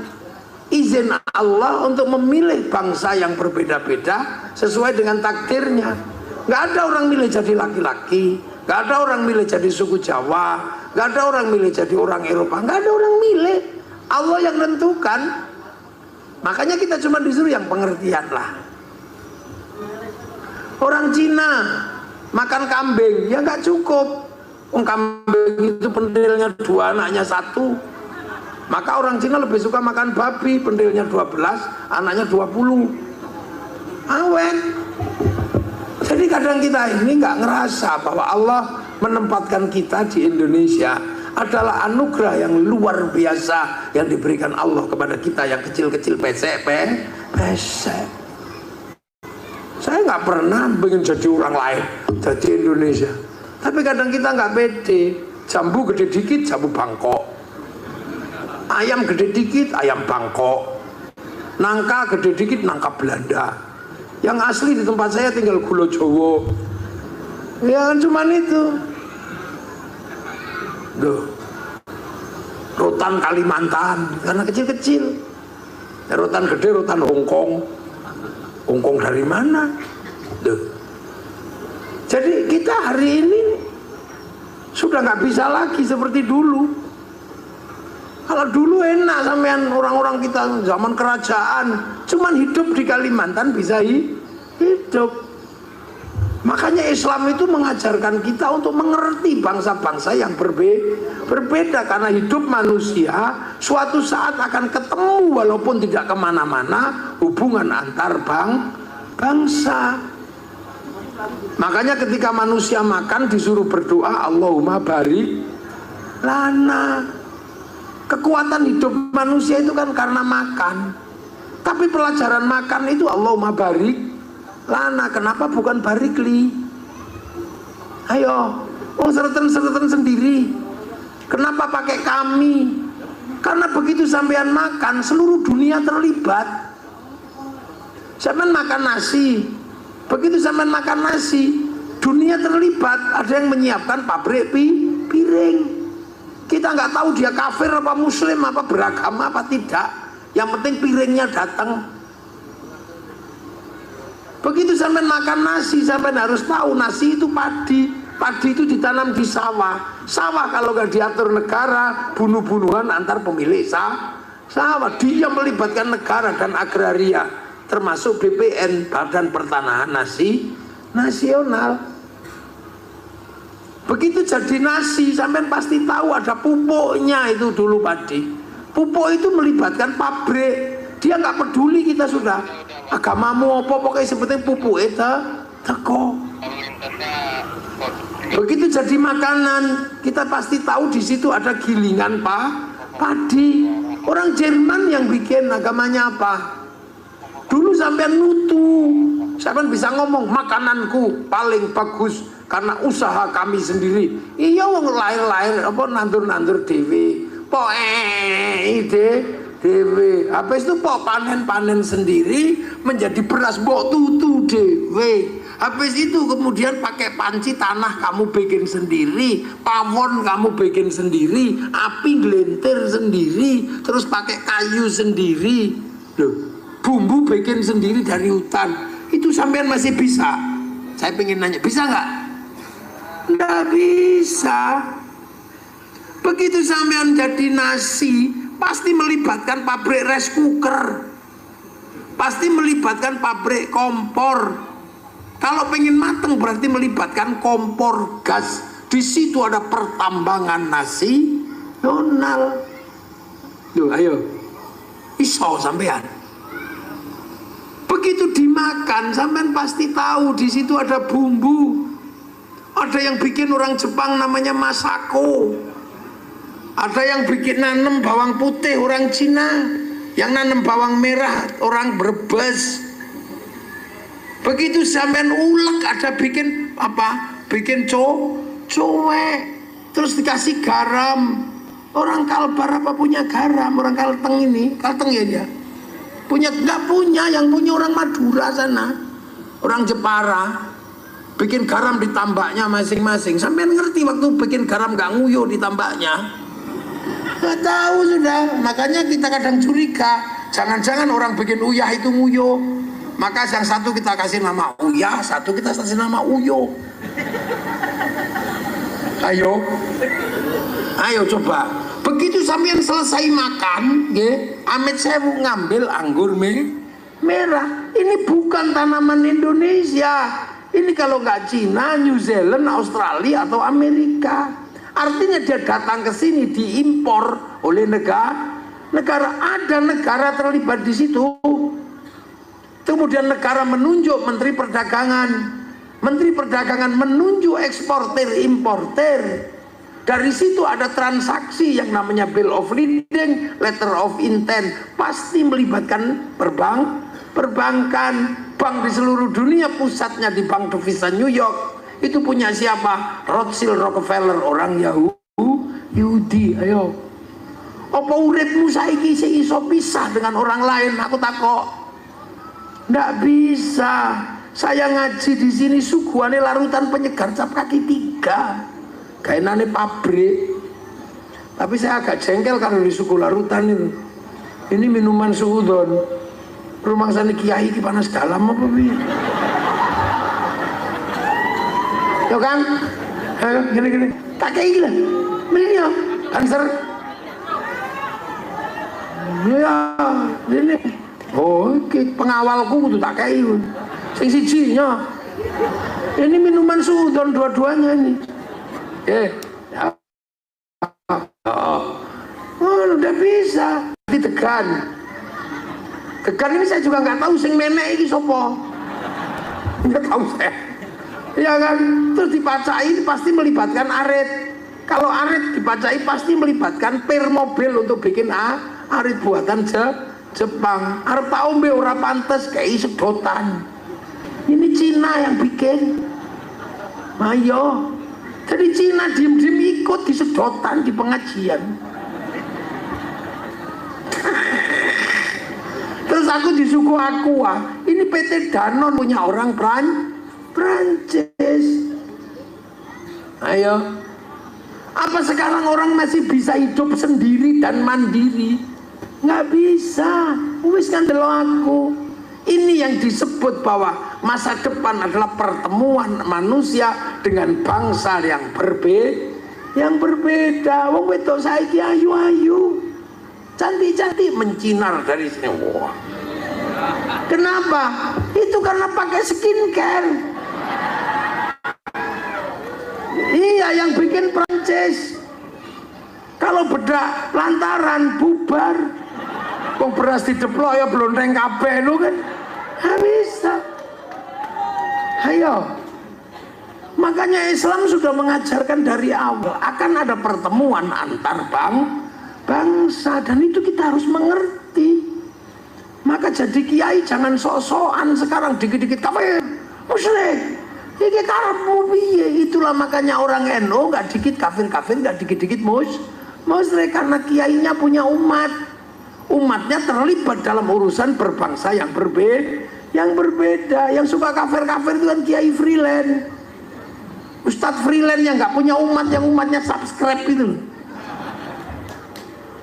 izin Allah untuk memilih bangsa yang berbeda-beda sesuai dengan takdirnya. Nggak ada orang milih jadi laki-laki, nggak ada orang milih jadi suku Jawa, nggak ada orang milih jadi orang Eropa, nggak ada orang milih. Allah yang menentukan. Makanya kita cuma disuruh yang pengertian lah. Orang Cina makan kambing ya nggak cukup. Kambing itu pentilnya 2, anaknya 1. Maka orang Cina lebih suka makan babi, pentilnya 12, anaknya 20. Awet. Jadi kadang kita ini nggak ngerasa bahwa Allah menempatkan kita di Indonesia adalah anugerah yang luar biasa yang diberikan Allah kepada kita yang kecil-kecil pesek. Saya nggak pernah ingin jadi orang lain, jadi Indonesia. Tapi kadang kita nggak pede. Jambu gede dikit, jambu Bangkok. Ayam gede dikit, ayam Bangkok. Nangka gede dikit, nangka Belanda. Yang asli di tempat saya tinggal gula Jawa. Ya kan cuman itu. Duh. Rotan Kalimantan karena kecil-kecil. Ya, rotan gede, rotan Hongkong. Hongkong dari mana? Duh. Jadi kita hari ini sudah nggak bisa lagi seperti dulu. Kalau dulu enak sampean orang-orang kita zaman kerajaan cuman hidup di Kalimantan bisa hidup. Makanya Islam itu mengajarkan kita untuk mengerti bangsa-bangsa yang berbeda karena hidup manusia suatu saat akan ketemu walaupun tidak kemana-mana hubungan antar bangsa. Makanya ketika manusia makan disuruh berdoa Allahumma barik lana. Kekuatan hidup manusia itu kan karena makan. Tapi pelajaran makan itu Allahumma barik lana. Kenapa bukan barikli? Ayo, sereten-sereten sendiri. Kenapa pakai kami? Karena begitu sampean makan, seluruh dunia terlibat. Sampean makan nasi. Begitu sampean makan nasi, dunia terlibat. Ada yang menyiapkan pabrik piring. Kita nggak tahu dia kafir apa muslim apa beragama apa tidak. Yang penting piringnya datang. Begitu sampai makan nasi, sampai harus tahu nasi itu padi. Padi itu ditanam di sawah. Sawah kalau nggak diatur negara, bunuh-bunuhan antar pemilik sawah. Dia melibatkan negara dan agraria, termasuk BPN, Badan Pertanahan Nasional. Begitu jadi nasi, sampean pasti tahu ada pupuknya itu dulu padi. Pupuk itu melibatkan pabrik. Dia nggak peduli kita sudah agamamu apa, pokoknya seperti pupuk itu teko. Begitu jadi makanan, kita pasti tahu di situ ada gilingan padi. Orang Jerman yang bikin agamanya apa? Dulu sampean nutu, sampean bisa ngomong makananku paling bagus karena usaha kami sendiri. Iya wong lain-lain apa nandur-nandur dewe. Dewe. Habis itu panen-panen sendiri menjadi beras mbok tutu dewe. Habis itu kemudian pakai panci tanah kamu bikin sendiri, pawon kamu bikin sendiri, api gelintir sendiri, terus pakai kayu sendiri. Loh, bumbu bikin sendiri dari hutan. Itu sampean masih bisa? Saya pengen nanya, bisa nggak? Nggak bisa. Begitu sampean jadi nasi, pasti melibatkan pabrik rice cooker, pasti melibatkan pabrik kompor. Kalau pengen mateng berarti melibatkan kompor gas. Di situ ada pertambangan nasional. Duh, ayo, iso sampean. Begitu dimakan, sampean pasti tahu di situ ada bumbu. Ada yang bikin orang Jepang namanya Masako. Ada yang bikin nanem bawang putih orang Cina, yang nanem bawang merah orang Brebes. Begitu sampean ulek ada bikin apa? Bikin cuek. Terus dikasih garam. Orang Kalbar apa punya garam? Orang Kalteng ini, Kalteng ya dia. Punya nggak punya, yang punya orang Madura sana. Orang Jepara. Bikin garam di tambaknya masing-masing. Sampean ngerti waktu bikin garam nggak nguyuh di tambaknya? Nggak tahu sudah. Makanya kita kadang curiga. Jangan-jangan orang bikin uyah itu nguyuh. Maka yang satu kita kasih nama Uyah, satu kita kasih nama Uyo. Ayo coba. Begitu sampean selesai makan, Amit Sewu ngambil anggur merah. Ini bukan tanaman Indonesia. Ini kalau nggak Cina, New Zealand, Australia atau Amerika. Artinya dia datang ke sini diimpor oleh negara. Ada negara terlibat di situ. Kemudian negara menunjuk Menteri Perdagangan. Menteri Perdagangan menunjuk eksportir importer. Dari situ ada transaksi yang namanya bill of lading, letter of intent, pasti melibatkan perbankan. Bank di seluruh dunia pusatnya di Bank Devisa New York. Itu punya siapa? Rothschild Rockefeller, orang Yahudi. Ayo, apa uripmu saiki iso pisah dengan orang lain? Aku takok. Nggak bisa. Saya ngaji di sini suguhane larutan penyegar cap kaki 3. Kainane pabrik. Tapi saya agak jengkel kalau di suku larutan itu. Ini minuman suudon. Rumah sana kiai ki panas dalam apa bi? Yo kan? Ayo gini. Tak kayak gila. Ini ya, answer. Ya, ini. Oh, pengawalku tuh tak kayak sing sijinya. Ini minuman suudon dua-duanya ini. Ya. Oh, udah bisa ditekan. Tekan ini saya juga nggak tahu sing menek ini sopo, nggak tahu saya. Ya kan, terus dipacai pasti melibatkan arit. Kalau arit dipacai pasti melibatkan per mobil untuk bikin arit buatan Jepang. Arep tak ombe ora pantes kayak sedotan. Ini Cina yang bikin. Ayo, jadi Cina diem-diem ikut di sedotan di pengajian. Terus aku di suku Aqua, ini PT Danone punya orang Prancis. Ayo, apa sekarang orang masih bisa hidup sendiri dan mandiri? Nggak bisa. Wis kan delok aku. Ini yang disebut bahwa masa depan adalah pertemuan manusia dengan bangsa yang berbeda. Wong wedok saiki ayu-ayu, cantik-cantik, mencinar dari sini. Wah. Kenapa? Itu karena pakai skincare. Iya, yang bikin Prancis. Kalau bedak lantaran bubar. Kok beras dideplok ya blonteng kabeh lu kan. Nggak bisa. Ayo. Makanya Islam sudah mengajarkan dari awal akan ada pertemuan antar bangsa, dan itu kita harus mengerti. Maka jadi kiai jangan sok-sokan sekarang dikit-dikit kafir, musyrik. Iki karepmu piye? Itulah makanya orang NU nggak dikit kafir-kafir, nggak dikit-dikit musyrik, karena kiainya punya umat. Umatnya terlibat dalam urusan berbangsa yang berbeda. Yang suka kafir-kafir itu kan kiai freelance. Ustadz freelance yang nggak punya umat, yang umatnya subscribe itu.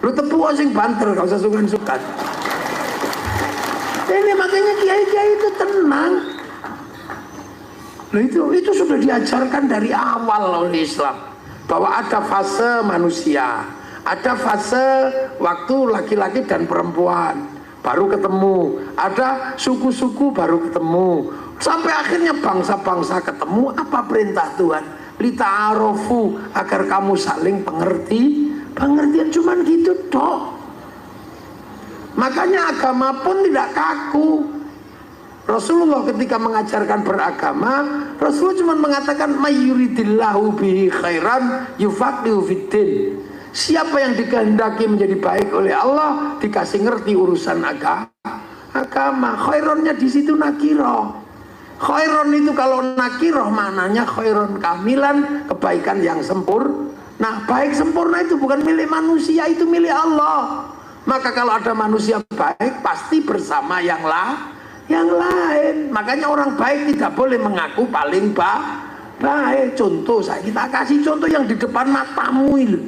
Lu tepuk sing banter, gak usah sukan-sukan. Ini makanya kiai-kiai itu tenang. Nah, itu sudah diajarkan dari awal oleh Islam, bahwa ada fase manusia, ada fase waktu laki-laki dan perempuan baru ketemu, ada suku-suku baru ketemu, sampai akhirnya bangsa-bangsa ketemu. Apa perintah Tuhan? Lita'arofu, agar kamu saling pengertian, cuman gitu dok. Makanya agama pun tidak kaku. Rasulullah ketika mengajarkan beragama, Rasulullah cuma mengatakan mayyuridillahu bihi khairan yufaqihu fiddin. Siapa yang dikehendaki menjadi baik oleh Allah, dikasih ngerti urusan agama. Khaironnya di situ nakiroh. Khairon itu kalau nakiroh maknanya khairon kamilan, kebaikan yang sempurna. Nah, baik sempurna itu bukan milik manusia, itu milik Allah. Maka kalau ada manusia baik, pasti bersama yang lain. Makanya orang baik tidak boleh mengaku paling baik. Contoh, kita kasih contoh yang di depan matamu ini.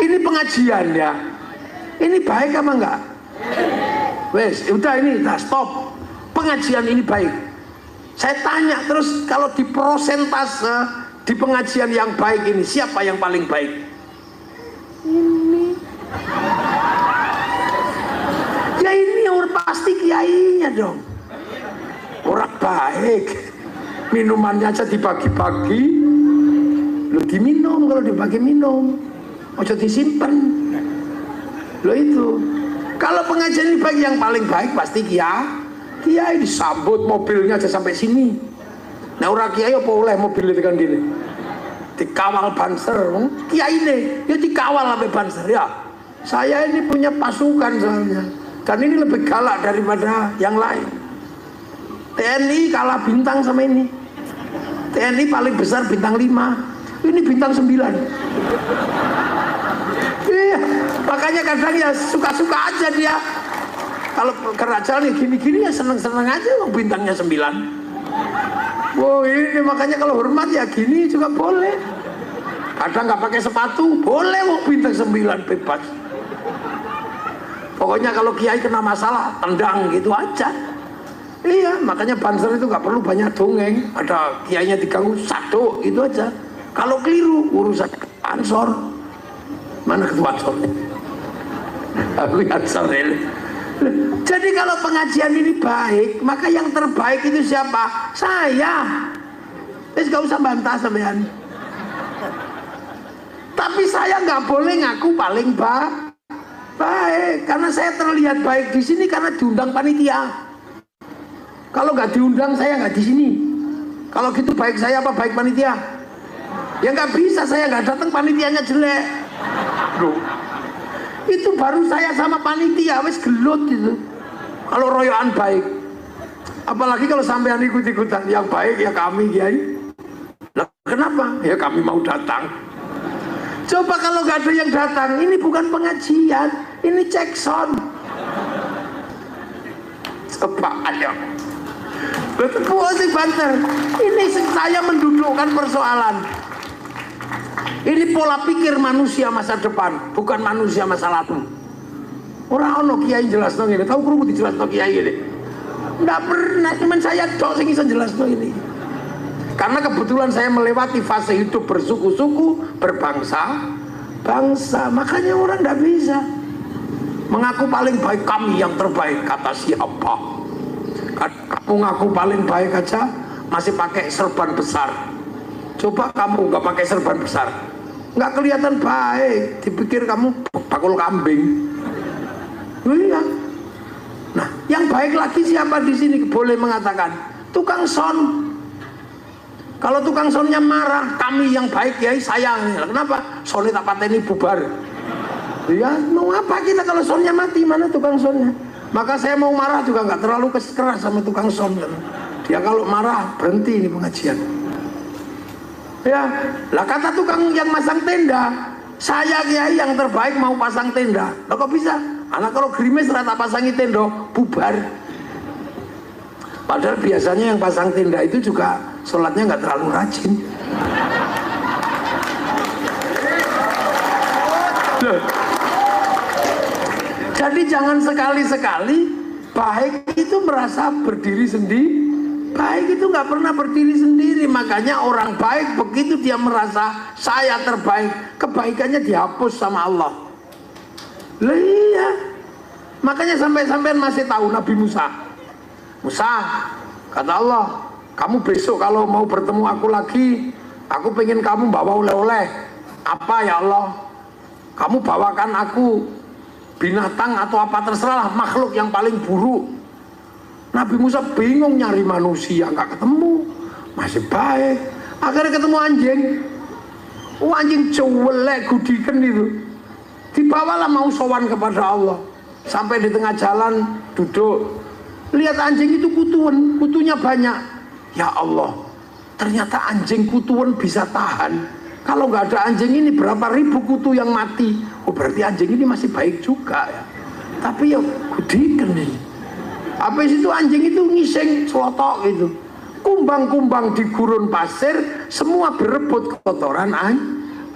Ini pengajian ya. Ini baik apa enggak? Wes, udah ini, udah stop. Pengajian ini baik. Saya tanya terus, kalau di persentase di pengajian yang baik ini, siapa yang paling baik? Ini. Ya ini orang pasti kiainya dong. Orang baik. Minumannya aja dibagi-bagi. Lo diminum, kalau dibagi minum. Ojo disimpan. Lo itu. Kalau pengajian ini baik, yang paling baik pasti Kiai disambut mobilnya aja sampai sini. Nah orang kiai apa oleh mobil itu kan gini, dikawal banser. Kiai ini ya dikawal sampai banser ya. Saya ini punya pasukan soalnya, dan ini lebih galak daripada yang lain. TNI kalah bintang sama ini. TNI paling besar bintang 5, ini bintang 9. Iya, makanya kadang ya suka-suka aja dia. Kalau kerajaan nih gini-gini ya seneng-seneng aja, bintangnya 9. Wow, ini makanya kalau hormat ya gini juga boleh. Kadang nggak pakai sepatu boleh, bintang 9 bebas. Pokoknya kalau kiai kena masalah tendang gitu aja. Iya, makanya banser itu nggak perlu banyak dongeng. Ada kiainya diganggu satu itu aja. Kalau keliru urusan ansor, mana ketua ansornya? Aku ansor ini. Jadi kalau pengajian ini baik, maka yang terbaik itu siapa? Saya. Terus gak usah bantah sampean. Tapi saya nggak boleh ngaku paling baik, karena saya terlihat baik di sini karena diundang panitia. Kalau nggak diundang saya nggak di sini. Kalau gitu baik saya apa baik panitia? Ya nggak bisa, saya nggak datang panitianya jelek. Loh, itu baru saya sama panitia wes gelut itu. Kalau royoan baik, apalagi kalau sampean ikut-ikutan yang baik ya kami kiai. Nah, kenapa? Ya kami mau datang. Coba kalau nggak ada yang datang, ini bukan pengajian, ini cek sound. Coba ayo. Banter. Ini saya mendudukkan persoalan. Ini pola pikir manusia masa depan, bukan manusia masa lalu. Orang ono kiai jelas dong ini, tahu kerupuk dijelas dong kiai ini. Nggak pernah, cuman saya dok sing iso jelas dong ini. Karena kebetulan saya melewati fase hidup bersuku-suku, berbangsa, makanya orang nggak bisa mengaku paling baik. Kami yang terbaik kata siapa? Kamu ngaku paling baik aja masih pakai serban besar. Coba kamu nggak pakai serban besar, nggak kelihatan baik. Dipikir kamu bakul kambing. Iya. Nah, yang baik lagi siapa di sini boleh mengatakan? Tukang son. Kalau tukang sonnya marah, kami yang baik ya sayang. Kenapa? Sonnya tak pateni bubar. Ya mau apa kita kalau sonnya mati, mana tukang sonnya? Maka saya mau marah juga nggak terlalu keras sama tukang son kan. Dia kalau marah berhenti ini pengajian. Ya, lah kata tukang yang masang tenda, saya kiai yang terbaik mau pasang tenda. Lah kok bisa? Anak kalau gerimis rata pasangi tenda bubar. Padahal biasanya yang pasang tenda itu juga sholatnya nggak terlalu rajin. Jadi jangan sekali-sekali baik itu merasa berdiri sendiri. Baik itu nggak pernah berdiri sendiri. Makanya orang baik begitu dia merasa saya terbaik, kebaikannya dihapus sama Allah. Lah iya. Makanya sampai-sampai masih tahu Nabi Musa. Musa, kata Allah, kamu besok kalau mau bertemu aku lagi, aku pengen kamu bawa oleh-oleh. Apa ya Allah? Kamu bawakan aku binatang atau apa terserah, makhluk yang paling buruk. Nabi Musa bingung nyari manusia, nggak ketemu. Masih baik, akhirnya ketemu anjing. Oh, anjing cuwelek gudikan itu. Dibawalah mau sowan kepada Allah. Sampai di tengah jalan duduk, lihat anjing itu kutuan, kutunya banyak. Ya Allah, ternyata anjing kutuan bisa tahan. Kalau nggak ada anjing ini berapa ribu kutu yang mati. Oh berarti anjing ini masih baik juga ya. Tapi ya gudikan ini. Habis itu anjing itu ngising celotok gitu. Kumbang-kumbang di gurun pasir semua berebut kotoran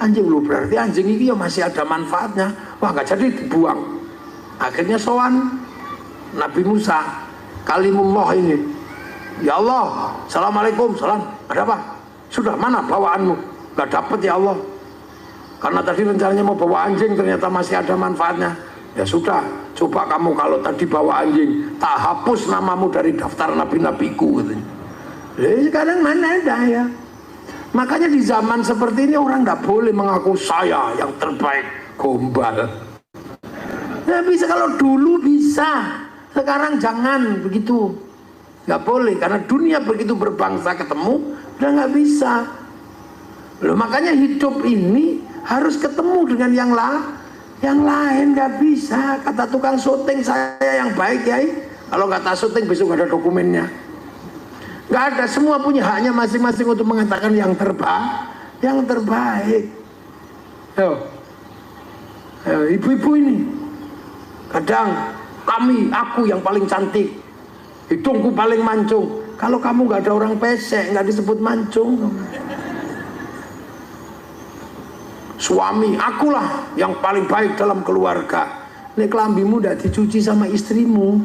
anjing. Lu berarti anjing ini ya masih ada manfaatnya. Wah nggak jadi dibuang. Akhirnya sowan Nabi Musa, kalimullah ini. Ya Allah, assalamualaikum, salam. Ada apa? Sudah mana bawaanmu? Gak dapet ya Allah, karena tadi rencananya mau bawa anjing ternyata masih ada manfaatnya. Ya sudah, coba kamu kalau tadi bawa anjing tak hapus namamu dari daftar nabi-nabiku gitu. Sekarang mana ada ya. Makanya di zaman seperti ini orang gak boleh mengaku saya yang terbaik. Gombal. Ya bisa, kalau dulu bisa, sekarang jangan begitu. Nggak boleh, karena dunia begitu berbangsa ketemu udah nggak bisa. Loh, makanya hidup ini harus ketemu dengan yang lain, nggak bisa. Kata tukang syuting saya yang baik ya, kalau nggak tak syuting besok nggak ada dokumennya. Nggak ada, semua punya haknya masing-masing untuk mengatakan yang terbaik. Ibu-ibu ini kadang aku yang paling cantik, hidungku paling mancung. Kalau kamu nggak ada orang pesek, nggak disebut mancung. Suami, akulah yang paling baik dalam keluarga. Nek kelambimu ndak dicuci sama istrimu,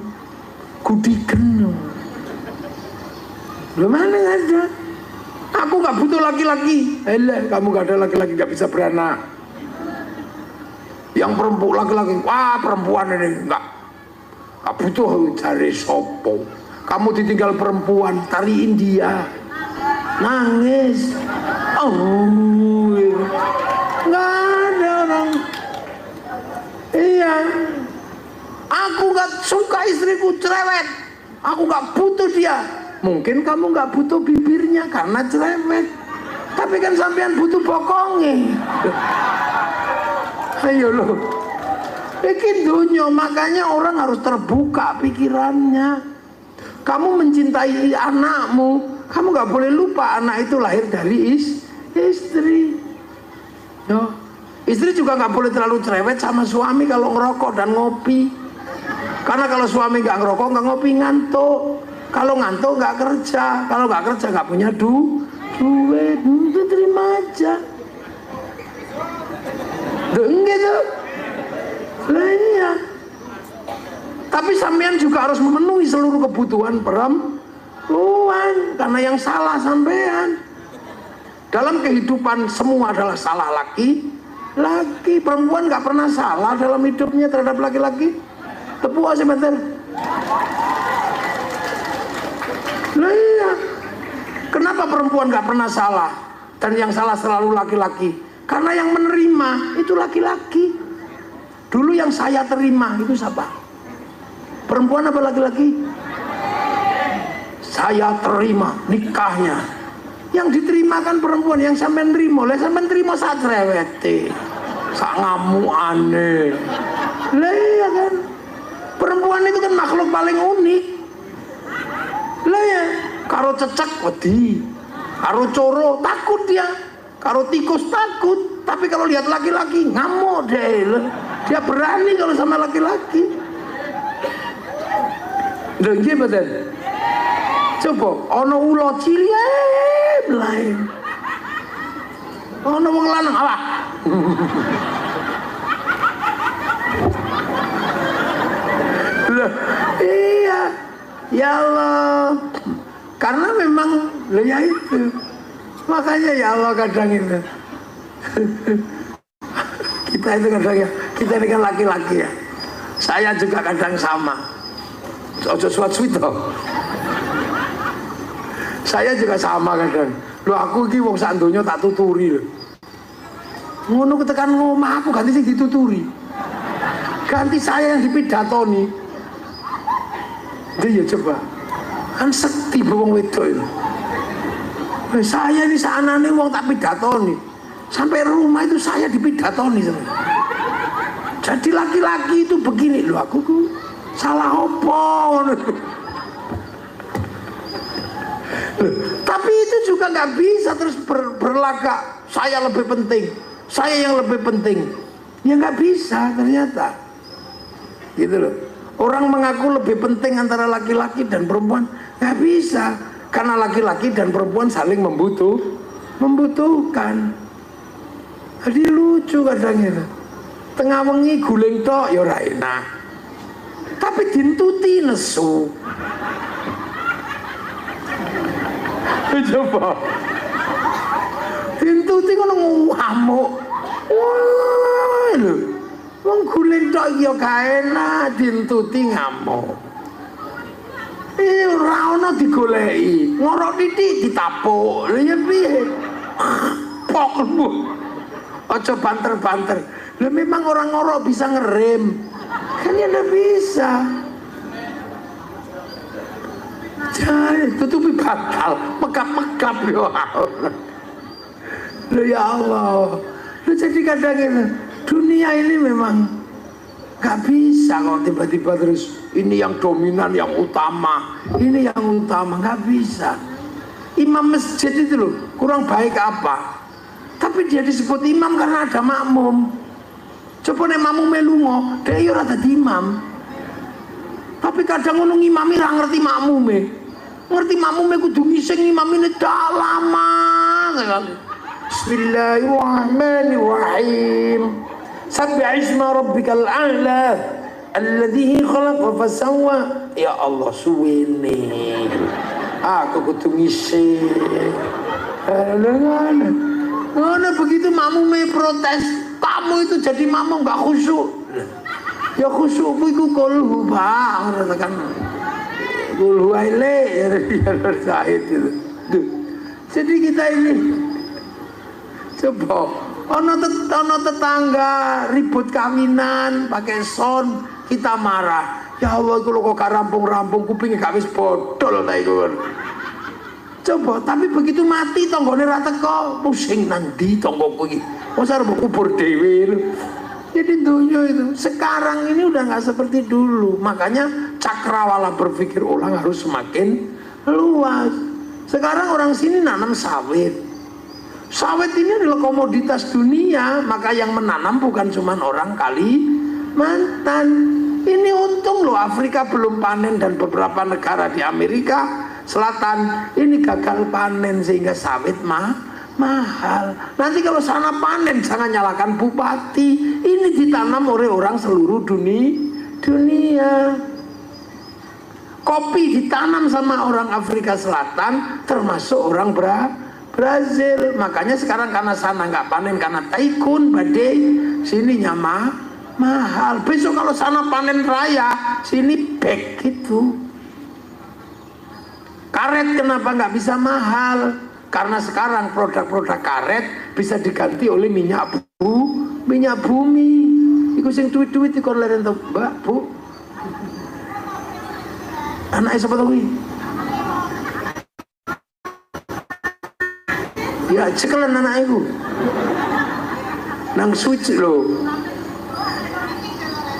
kudiken. Loh, mana ada? Aku nggak butuh laki-laki. Kamu nggak ada laki-laki, nggak bisa beranak. Yang perempuan laki-laki, wah perempuan ini nggak butuh cari sopo. Kamu ditinggal perempuan, tariin dia, nangis. Nggak ada orang. Iya, aku nggak suka istriku cerewet, aku nggak butuh dia. Mungkin kamu nggak butuh bibirnya karena cerewet, tapi kan sampean butuh bokongnya. Ayo loh, bikin dunia, makanya orang harus terbuka pikirannya. Kamu mencintai anakmu, kamu nggak boleh lupa anak itu lahir dari istri. Yo, istri juga nggak boleh terlalu cerewet sama suami kalau ngerokok dan ngopi. Karena kalau suami nggak ngerokok, nggak ngopi, ngantuk. Kalau ngantuk nggak kerja, kalau nggak kerja nggak punya duit, itu terima aja. Gitu. Iya. Tapi sampean juga harus memenuhi seluruh kebutuhan perempuan, karena yang salah sampean. Dalam kehidupan semua adalah salah laki. Perempuan nggak pernah salah dalam hidupnya terhadap laki-laki. Tepuk aja bentar. Iya. Kenapa perempuan nggak pernah salah dan yang salah selalu laki-laki? Karena yang menerima itu laki-laki. Dulu yang saya terima itu siapa? Perempuan apa laki-laki? Saya terima nikahnya. Yang diterima kan perempuan, yang sampai nerima. Lah sampai nerima saat cerewete, sak ngamu aneh. Lah iya kan? Perempuan itu kan makhluk paling unik. Lah ya, karo cecek wedi, karo coro takut dia. Kalau tikus takut, tapi kalau lihat laki-laki ngamuk deh. Dia berani kalau sama laki-laki. Dengki betul. Coba, ono ulo cilik lain. Ono wong lanang apa? Iya, ya Allah. Karena memang ya itu. Makanya ya Allah kadang itu kita itu kadang ya, kita ini kan laki-laki ya. Saya juga kadang sama. Ojo suat-suito. Saya juga sama kadang. Loh aku iki wong sak donya tak tuturi lho. Ngono ketekan ngomah aku ganti sing dituturi. Ganti saya yang dipidatoni. Dia coba. Kan sekti wong wedok itu. Saya ini seanane wong tak pidatoni. Sampai rumah itu saya dipidatoni. Jadi laki-laki itu begini loh, aku salah opo. Tapi itu juga nggak bisa terus berlagak saya lebih penting, saya yang lebih penting. Ya nggak bisa ternyata. Gitu loh. Orang mengaku lebih penting antara laki-laki dan perempuan, nggak bisa. Karena laki-laki dan perempuan saling membutuhkan. Jadi lucu kadang itu. Tengah wengi guling tok ya ora enak. Tapi dintuti nesu. Coba. Dintuti ngono ngamuk. Wah lho. Wong guling tok ya gak enak, dintuti ngamuk. Ora ono digoleki, ngorok titik ditapuk. Lha ya piye? Pokmu. Aja banter-banter. Lah memang orang ngorok bisa ngerem. Kan ya ndak bisa. Jadi tutupi batal, mekap-mekap ya Allah. Loh ya Allah. Loh jadi kadang ini, dunia ini memang gak bisa kalau tiba-tiba terus ini yang dominan, yang utama, ini yang utama, gak bisa. Imam masjid itu loh kurang baik apa? Tapi dia disebut imam karena ada makmum. Coba nek makmum melungo, dia ora dadi imam. Tapi kadang ngono ngimami ra ngerti makmume. Ngerti makmume kudu ngising imamine dak lama sekali. Bismillahirrahmanirrahim. Sabbih isma rabbikal a'la alladzi khalaqa fasawwa. Ya Allah suwene. Aku kudu ngising. Ngono begitu makmume protes, kamu itu jadi makmum gak khusyuk. Ya khusyukku iku kulhu bang, katakan kulhu aile ya Said itu. Jadi kita ini coba ono tetangga ribut kawinan pakai son, kita marah. Ya Allah iku lho kok rampung-rampung kupinge gak wis bodol ta iku. Coba, tapi begitu mati tonggone ra teko, pusing nanti tonggoku iki. Mosok arep kubur dhewe. Jadi dunia itu sekarang ini udah nggak seperti dulu. Makanya cakrawala berpikir ulang harus semakin luas. Sekarang orang sini nanam sawit. Sawit ini adalah komoditas dunia. Maka yang menanam bukan cuma orang Kalimantan. Ini untung loh Afrika belum panen dan beberapa negara di Amerika Selatan ini gagal panen sehingga sawit mahal. Nanti kalau sana panen jangan nyalakan bupati. Ini ditanam oleh orang seluruh dunia. Kopi ditanam sama orang Afrika Selatan termasuk orang Brazil. Makanya sekarang karena sana nggak panen karena tycoon badai, sininya mahal. Besok kalau sana panen raya, sini back gitu. Karet kenapa nggak bisa mahal? Karena sekarang produk-produk karet bisa diganti oleh minyak bumi. Iku sing duit-duit iki kon leren to, Mbak, Bu. Anake sapa to kuwi? Ya, cekelan anake iku. Nang switch lho.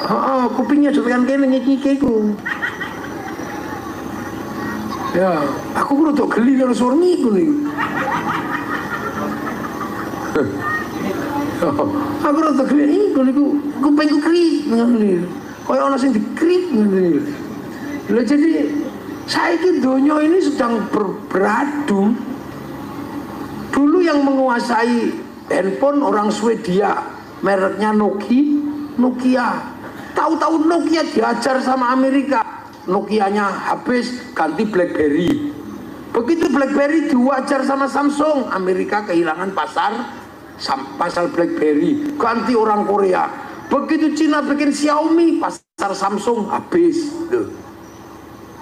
Oh, kupingnya tekan kene ngiki iku. Ya, aku kudu tok geli karo suami iku nih. Aku rada geli iku niku kupingku krik ngene. Kaya ana sing dikrik ngene. Lha jadi saiki donya ini sedang beradu. Dulu yang menguasai handphone orang Swedia, mereknya Nokia. Tahu-tahu Nokia diajar sama Amerika. Nokianya habis ganti BlackBerry. Begitu BlackBerry diwajar sama Samsung, Amerika kehilangan pasar BlackBerry, ganti orang Korea. Begitu Cina bikin Xiaomi, pasar Samsung habis.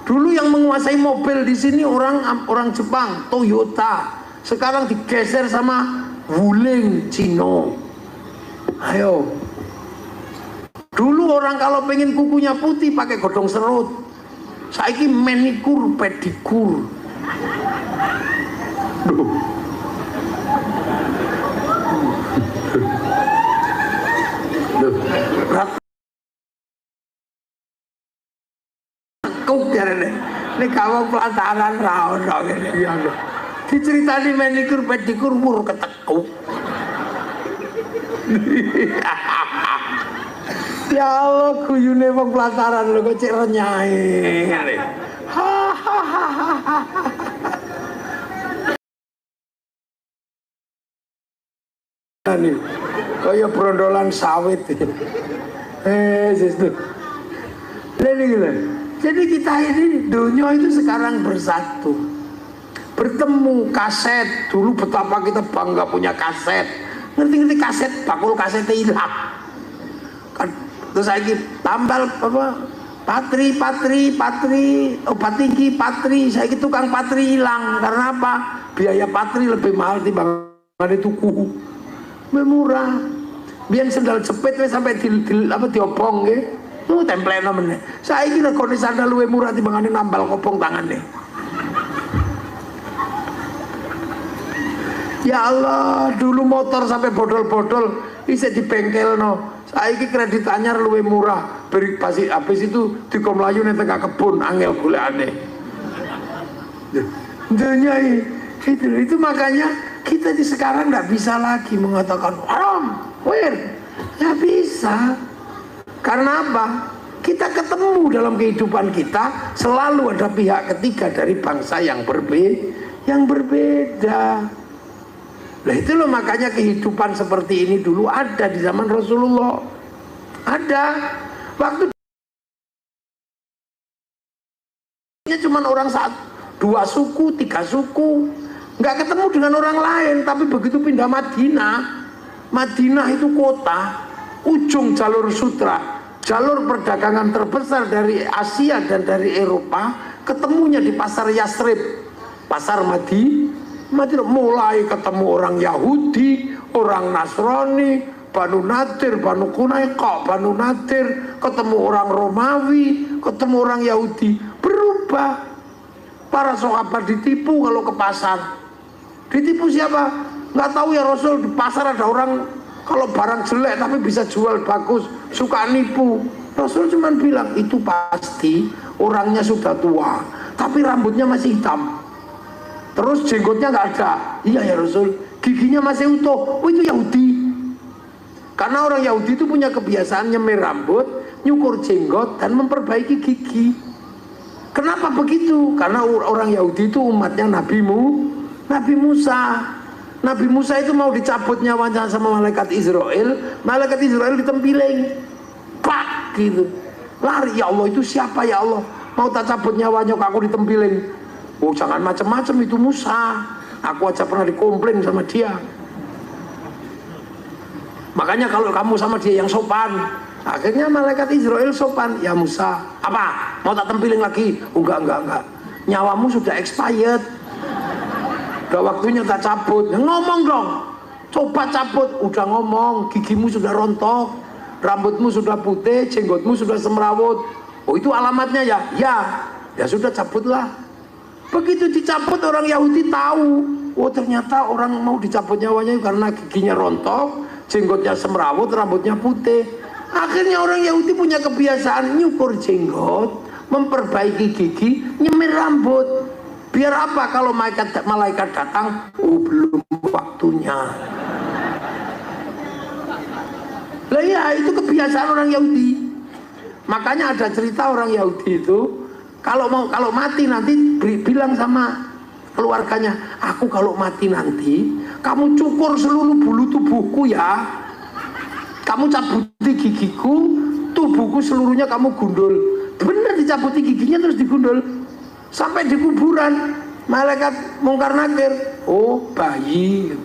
Dulu yang menguasai mobil di sini orang Jepang, Toyota. Sekarang digeser sama Wuling, Cina. Ayo. Dulu orang kalau pengen kukunya putih pakai godong serut. Saiki manikur, pedikur. Duh. Kau jarene. Nek kamu pelataran raon ngene iki lho. Diceritani manikur, pedikur mur ketekuk. Ya Allah, guyune wong pelataran lho kok cek renyahe ngene. Ini kaya brondolan sawit. Sistu. Jadi kita ini dunia itu sekarang bersatu. Bertemu kaset. Dulu betapa kita bangga punya kaset. Ngerti-ngerti kaset, bakul kasetnya hilang. Terus lagi tambal apa? Patri, obat tinggi patri. Saya tukang patri hilang. Karena apa? Biaya patri lebih mahal dibanding tuku. Lebih murah. Biar sendal jepit sampai diobong nggih. Tempelnya meneh. Saya kira kondisi sandal lebih murah dibanding nambal kopong tangannya. Ya Allah, dulu motor sampai bodol-bodol bisa di bengkel no. Saiki kredit anyar luwih murah. Beri pasti habis itu dikomlayu ning tengah kebun angel golekane. Dunia itu makanya kita di sekarang nggak bisa lagi mengatakan haram, nggak bisa. Karena apa? Kita ketemu dalam kehidupan kita selalu ada pihak ketiga dari bangsa yang berbeda. Nah itu loh makanya kehidupan seperti ini dulu ada di zaman Rasulullah. Ada. Waktu cuma orang dua suku, tiga suku, nggak ketemu dengan orang lain. Tapi begitu pindah Madinah itu kota, ujung jalur sutra, jalur perdagangan terbesar dari Asia dan dari Eropa, ketemunya di pasar Yasrib, pasar Madinah, mulai ketemu orang Yahudi, orang Nasrani, Banu Nadir, Banu Qunaiqa, Banu Nadir, ketemu orang Romawi, ketemu orang Yahudi, berubah. Para sahabat ditipu kalau ke pasar. Ditipu siapa? Nggak tahu ya Rasul, di pasar ada orang kalau barang jelek tapi bisa jual bagus, suka nipu. Rasul cuma bilang itu pasti orangnya sudah tua, tapi rambutnya masih hitam. Terus jenggotnya nggak ada. Iya ya Rasul, giginya masih utuh. Oh itu Yahudi. Karena orang Yahudi itu punya kebiasaan nyemir rambut, nyukur jenggot dan memperbaiki gigi. Kenapa begitu? Karena orang Yahudi itu umatnya Nabi Musa. Nabi Musa itu mau dicabut nyawanya sama malaikat Israel. Malaikat Israel ditempiling, pak gitu, lari. Ya Allah, itu siapa ya Allah? Mau tak cabut nyawanya kok aku ditempiling? Oh jangan macam-macam, itu Musa. Aku aja pernah dikomplain sama dia. Makanya kalau kamu sama dia yang sopan. Akhirnya malaikat Israel sopan. Ya Musa, apa? Mau tak tempiling lagi? Oh, enggak. Nyawamu sudah expired. Udah waktunya tak cabut. Ya, ngomong dong. Coba cabut. Udah ngomong. Gigimu sudah rontok. Rambutmu sudah putih. Jenggotmu sudah semrawut. Oh itu alamatnya ya? Ya sudah cabutlah. Begitu dicabut orang Yahudi tahu. Oh ternyata orang mau dicabut nyawanya karena giginya rontok, jenggotnya semrawut, rambutnya putih. Akhirnya orang Yahudi punya kebiasaan nyukur jenggot, memperbaiki gigi, nyemir rambut. Biar apa? Kalau malaikat datang, oh belum waktunya. Lah ya itu kebiasaan orang Yahudi. Makanya ada cerita orang Yahudi itu kalau mati nanti bilang sama keluarganya, aku kalau mati nanti kamu cukur seluruh bulu tubuhku ya. Kamu cabuti gigiku, tubuhku seluruhnya kamu gundul. Bener dicabuti giginya terus digundul. Sampai di kuburan, malaikat Mungkar Nakir, oh bayi.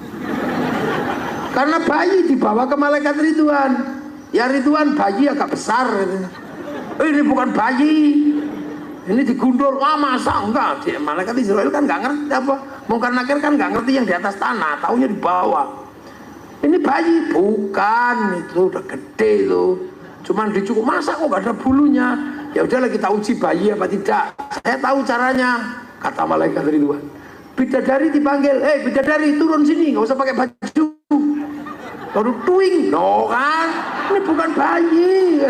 Karena bayi dibawa ke malaikat Ridwan. Ya Ridwan bayi agak besar. Ini bukan bayi. Ini digundul. Wah masa enggak? Malaikat Israel kan nggak ngerti apa. Mungkar Nakir kan nggak ngerti yang di atas tanah, taunya di bawah. Ini bayi, bukan, itu udah gede tuh. Cuman dicukur, masa kok gak ada bulunya? Ya udahlah kita uji bayi apa tidak. Saya tahu caranya, kata malaikat Ridwan. Bidadari dipanggil, bidadari turun sini, nggak usah pakai baju. Baru tuing, no kan? Ini bukan bayi.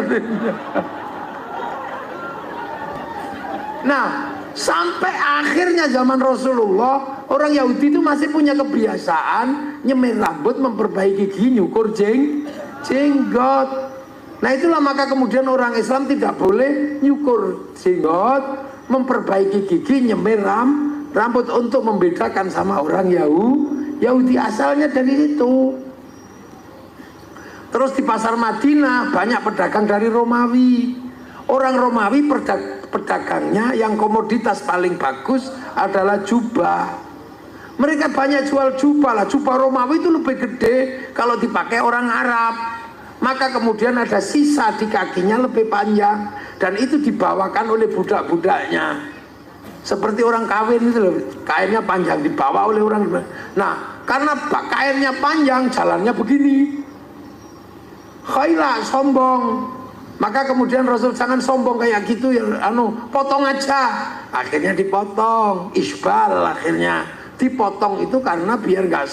Nah, sampai akhirnya zaman Rasulullah, orang Yahudi itu masih punya kebiasaan nyemir rambut, memperbaiki gigi, nyukur jenggot. Nah itulah maka kemudian orang Islam tidak boleh nyukur jenggot, memperbaiki gigi, nyemir rambut untuk membedakan sama orang Yahudi. Asalnya dari situ. Terus di pasar Madinah banyak pedagang dari Romawi. Orang Romawi pedagangnya yang komoditas paling bagus adalah jubah. Mereka banyak jual jubah lah. Jubah Romawi itu lebih gede kalau dipakai orang Arab. Maka kemudian ada sisa di kakinya lebih panjang. Dan itu dibawakan oleh budak-budaknya. Seperti orang kawin itu loh. Kainnya panjang dibawa oleh orang. Nah karena kainnya panjang jalannya begini. Khailah sombong. Maka kemudian Rasul jangan sombong kayak gitu ya, potong aja. Akhirnya dipotong, isbal akhirnya dipotong itu karena biar nggak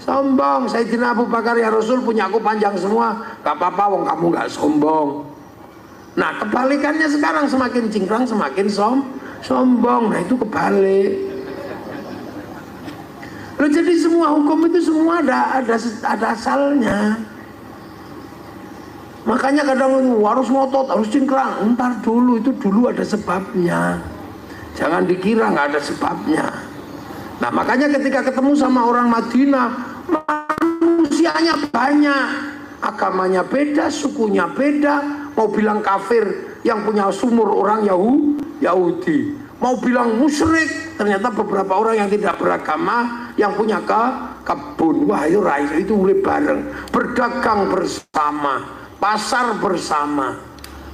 sombong. Sayyidina Abu Bakar, ya Rasul, punya aku panjang semua, gak apa-apa wong kamu nggak sombong. Nah kebalikannya sekarang, semakin cingkrang semakin sombong. Nah itu kebalik. Loh, jadi semua hukum itu semua ada asalnya. Makanya kadang harus ngotot, harus cingkrang. Entar dulu, itu dulu ada sebabnya. Jangan dikira nggak ada sebabnya. Nah makanya ketika ketemu sama orang Madinah, manusianya banyak, agamanya beda, sukunya beda. Mau bilang kafir, yang punya sumur orang Yahudi. Mau bilang musyrik, ternyata beberapa orang yang tidak beragama, yang punya kebun. Wah itu boleh bareng, berdagang bersama, pasar bersama.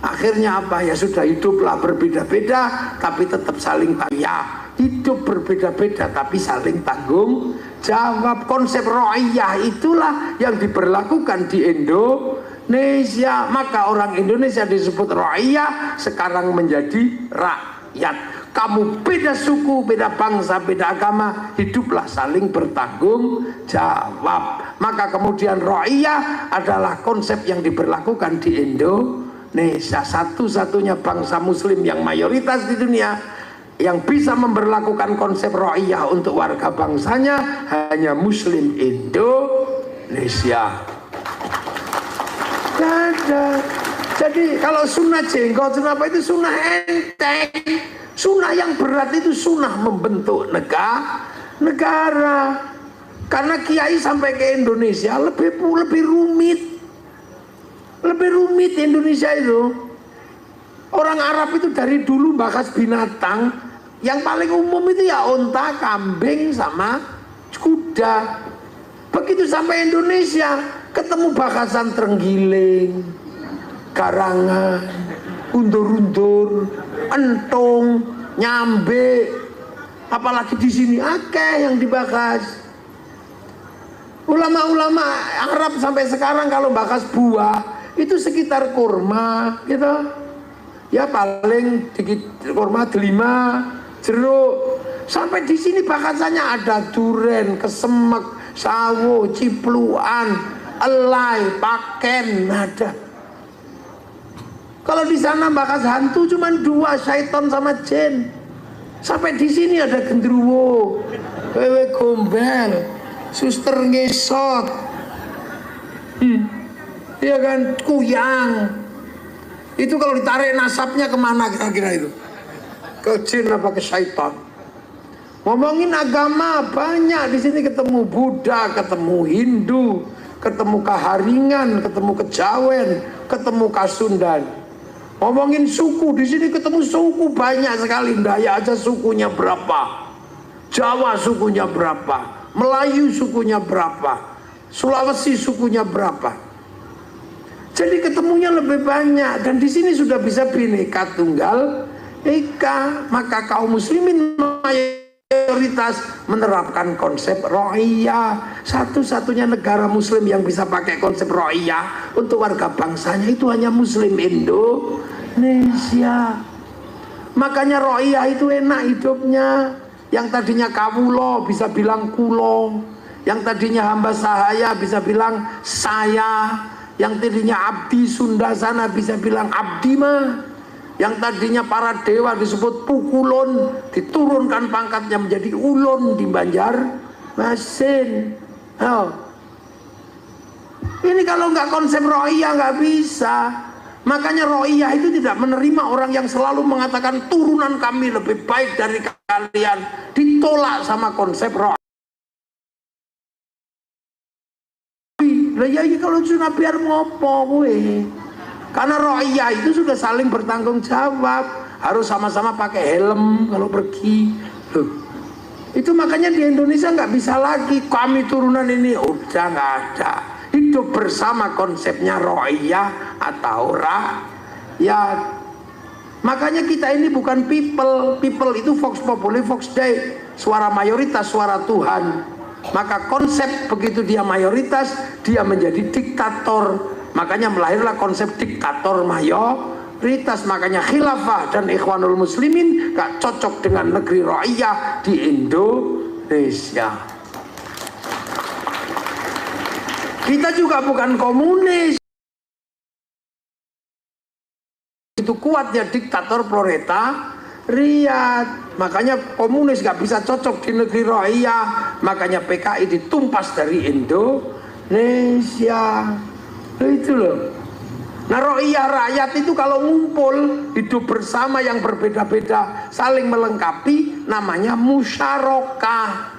Akhirnya apa? Ya sudah, hiduplah berbeda-beda tapi tetap saling kaya. Hidup berbeda-beda tapi saling tanggung jawab. Konsep ro'iyah itulah yang diberlakukan di Indonesia. Maka orang Indonesia disebut ro'iyah, sekarang menjadi rakyat. Kamu beda suku, beda bangsa, beda agama, hiduplah saling bertanggung jawab. Maka kemudian ro'iyah adalah konsep yang diberlakukan di Indonesia. Satu-satunya bangsa muslim yang mayoritas di dunia yang bisa memberlakukan konsep ro'iyah untuk warga bangsanya hanya muslim Indonesia. Ada. Jadi kalau sunnah jenggot, sunnah apa itu? Sunnah enteng. Sunnah yang berat itu sunnah membentuk negara. Karena kiai sampai ke Indonesia lebih rumit. Lebih rumit Indonesia itu. Orang Arab itu dari dulu bahas binatang, yang paling umum itu ya unta, kambing, sama kuda. Begitu sampai Indonesia, ketemu bahasan terenggiling, garangan, undur-undur, entung, nyambe, apalagi di sini akeh yang dibahas. Ulama-ulama Arab sampai sekarang kalau bahas buah itu sekitar kurma, gitu. Ya paling dikit kurma, delima, jeruk. Sampai di sini bahasannya ada duren, kesemek, sawo, cipluan, elai, paken, ada. Kalau di sana bahas hantu cuma dua, syaitan sama jin. Sampai di sini ada gendruwo, wewe gombel, suster ngesot, iya kan, kuyang. Itu kalau ditarik nasabnya kemana kira-kira itu? Ke jin apa ke syaitan? Ngomongin agama banyak di sini, ketemu Buddha, ketemu Hindu, ketemu Kaharingan, ketemu Kejawen, ketemu Kasundan. Ngomongin suku, di sini ketemu suku banyak sekali. Dayak aja sukunya berapa, Jawa sukunya berapa, Melayu sukunya berapa, Sulawesi sukunya berapa. Jadi ketemunya lebih banyak, dan di sini sudah bisa Bhinneka Tunggal Ika. Maka kaum muslimin mayoritas menerapkan konsep ro'iyah. Satu-satunya negara muslim yang bisa pakai konsep ro'iyah untuk warga bangsanya itu hanya muslim Indonesia. Makanya ro'iyah itu enak hidupnya. Yang tadinya kawulo bisa bilang kulo, yang tadinya hamba sahaya bisa bilang saya, yang tadinya abdi Sunda sana bisa bilang abdi mah, yang tadinya para dewa disebut pukulon diturunkan pangkatnya menjadi ulon di Banjarmasin. Ini kalau nggak konsep ro'iyah nggak bisa. Makanya ro'iyah itu tidak menerima orang yang selalu mengatakan turunan kami lebih baik dari kalian. Ditolak sama konsep ro'iyah. Lah ya kalau sudah biar ngopo gue. Karena ro'iyah itu sudah saling bertanggung jawab, harus sama-sama pakai helm kalau pergi. Loh, itu makanya di Indonesia nggak bisa lagi kami turunan ini, udah nggak ada. Hidup bersama konsepnya ro'iyah atau rakyat. Makanya kita ini bukan people itu vox populi, vox dei, suara mayoritas, suara Tuhan. Maka konsep begitu dia mayoritas, dia menjadi diktator. Makanya melahirlah konsep diktator mayoritas. Makanya khilafah dan ikhwanul muslimin gak cocok dengan negeri ro'iyah di Indonesia. Indonesia. Kita juga bukan komunis. Itu kuatnya diktator proletariat. Makanya komunis gak bisa cocok di negeri rohiyah. Makanya PKI ditumpas dari Indonesia. Itu loh. Nah rohiyah rakyat itu kalau ngumpul hidup bersama yang berbeda-beda saling melengkapi namanya musyarakah.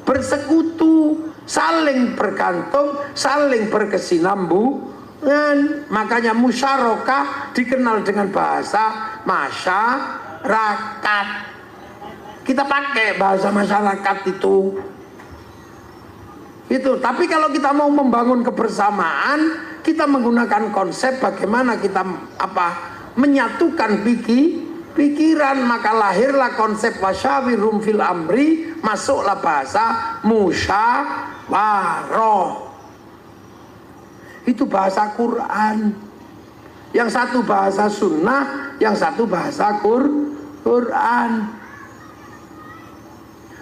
Bersekutu, saling bergantung, saling berkesinambungan. Makanya musyarakah dikenal dengan bahasa masyarakat. Kita pakai bahasa masyarakat itu. Tapi kalau kita mau membangun kebersamaan, kita menggunakan konsep bagaimana kita menyatukan pikiran, maka lahirlah konsep wasyawirum fil amri, masuklah bahasa musyawarah. Itu bahasa Quran. Yang satu bahasa sunnah, yang satu bahasa Quran.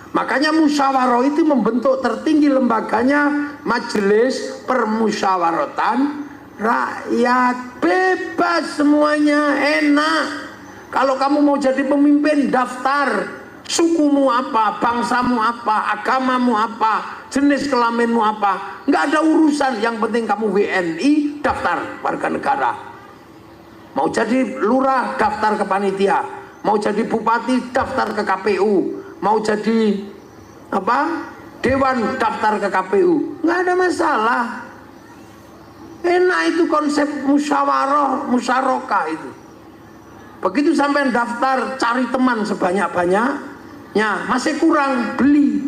Makanya musyawarah itu membentuk tertinggi lembaganya Majelis Permusyawaratan Rakyat. Bebas semuanya, enak. Kalau kamu mau jadi pemimpin, daftar sukumu apa, bangsamu apa, agamamu apa, jenis kelaminmu apa. Nggak ada urusan, yang penting kamu WNI, daftar warga negara. Mau jadi lurah, daftar ke panitia. Mau jadi bupati, daftar ke KPU. Mau jadi dewan, daftar ke KPU. Nggak ada masalah. Enak itu konsep musyarakah itu. Begitu sampai daftar, cari teman sebanyak-banyaknya. Masih kurang, beli.